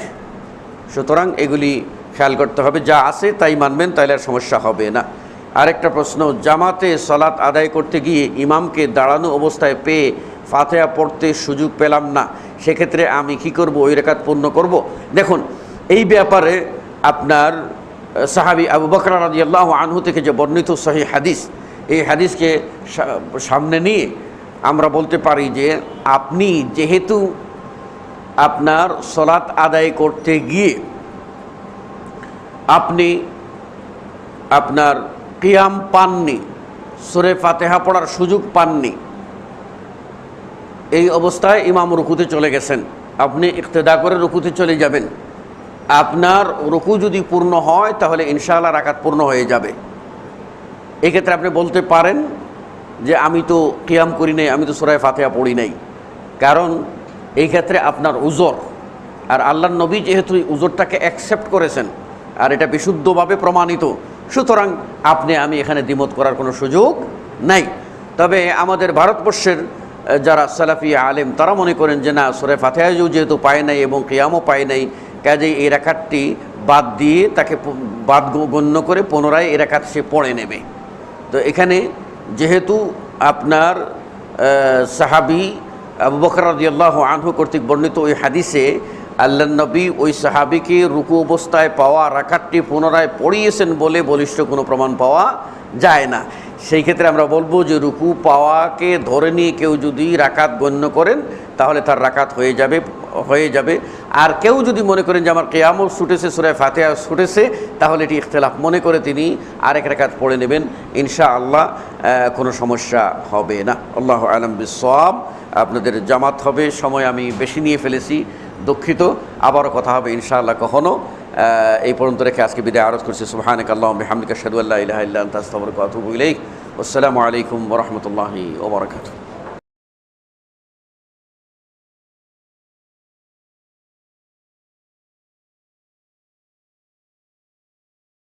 সুতরাং এগুলি খেয়াল করতে হবে, যা আছে তাই মানবেন, তাইলে আর সমস্যা হবে না। আরেকটা প্রশ্ন, জামাতে সালাত আদায় করতে গিয়ে ইমামকে দাঁড়ানো অবস্থায় পেয়ে ফাতিহা পড়তে সুযোগ পেলাম না, সেক্ষেত্রে আমি কি করব? ওই রাকাত পূর্ণ করব? দেখুন, এই ব্যাপারে আপনার সাহাবী আবু বকর রাদিয়াল্লাহু আনহু থেকে যে বর্ণিত সহিহ হাদিস, এই হাদিসকে সামনে নিয়ে আমরা বলতে পারি যে আপনি যেহেতু আপনার সালাত আদায় করতে গিয়ে আপনি আপনার কিয়াম পাননি, সূরা ফাতিহা পড়ার সুযোগ পাননি, এই অবস্থায় ইমাম রুকুতে চলে গেছেন, আপনি ইক্তেদা করে রুকুতে চলে যাবেন। আপনার রুকু যদি পূর্ণ হয় তাহলে ইনশাআল্লাহ রাকাত পূর্ণ হয়ে যাবে। এক্ষেত্রে আপনি বলতে পারেন যে আমি তো কিয়াম করি নাই, আমি তো সূরা ফাতিহা পড়ি নাই, কারণ এই ক্ষেত্রে আপনার উযর, আর আল্লাহর নবী যেহেতু উযরটাকে অ্যাকসেপ্ট করেছেন আর এটা বিশুদ্ধভাবে প্রমাণিত, সুতরাং আপনি আমি এখানে দ্বিমত করার কোনো সুযোগ নাই। তবে আমাদের ভারতবর্ষের যারা সালাফি আলেম তারা মনে করেন যে না, সূরা ফাতিহা যেহেতু পায় নাই এবং কিয়ামও পায় নাই, কাজেই এই রাকাতটি বাদ দিয়ে তাকে বাদ গণ্য করে পুনরায় এই রাকাত সে পড়ে নেবে। তো এখানে যেহেতু আপনার সাহাবী আবু বকর রাদিয়াল্লাহু আনহু কর্তৃক বর্ণিত ওই হাদিসে আল্লাহ নবী ওই সাহাবীকে রুকু অবস্থায় পাওয়া রাকাতটি পুনরায় পড়িয়েছেন বলে বলিষ্ঠ কোনো প্রমাণ পাওয়া যায় না। সেই ক্ষেত্রে আমরা বলবো যে রুকু পাওয়াকে ধরে নিয়ে কেউ যদি রাকাত গণ্য করেন তাহলে তার রাকাত হয়ে যাবে। আর কেউ যদি মনে করেন যে আমার কিয়ামও ছুটেছে, সূরা ফাতিহা ছুটেছে, তাহলে এটি ইখতিলাফ মনে করে তিনি আরেক রাকাত পড়ে নেবেন, ইনশাআল্লাহ কোনো সমস্যা হবে না। আল্লাহু আ'লাম বিস-সাওয়াব। আপনাদের জামাত হবে, সময় আমি বেশি নিয়ে ফেলেছি, দুঃখিত। আবারও কথা হবে ইনশাআল্লাহ কখনো। এই পর্যন্ত রেখে আজকে বিদায় আরজ করছি। সুবহানাকাল্লাহুম্মা বিহামদিকা আশহাদু আল্লা ইলাহা ইল্লা আনতা আস্তাগফিরুকা ওয়া আতুবু ইলাইক। আসসালামু আলাইকুম ওয়া রাহমাতুল্লাহি ওয়া বারাকাতুহু।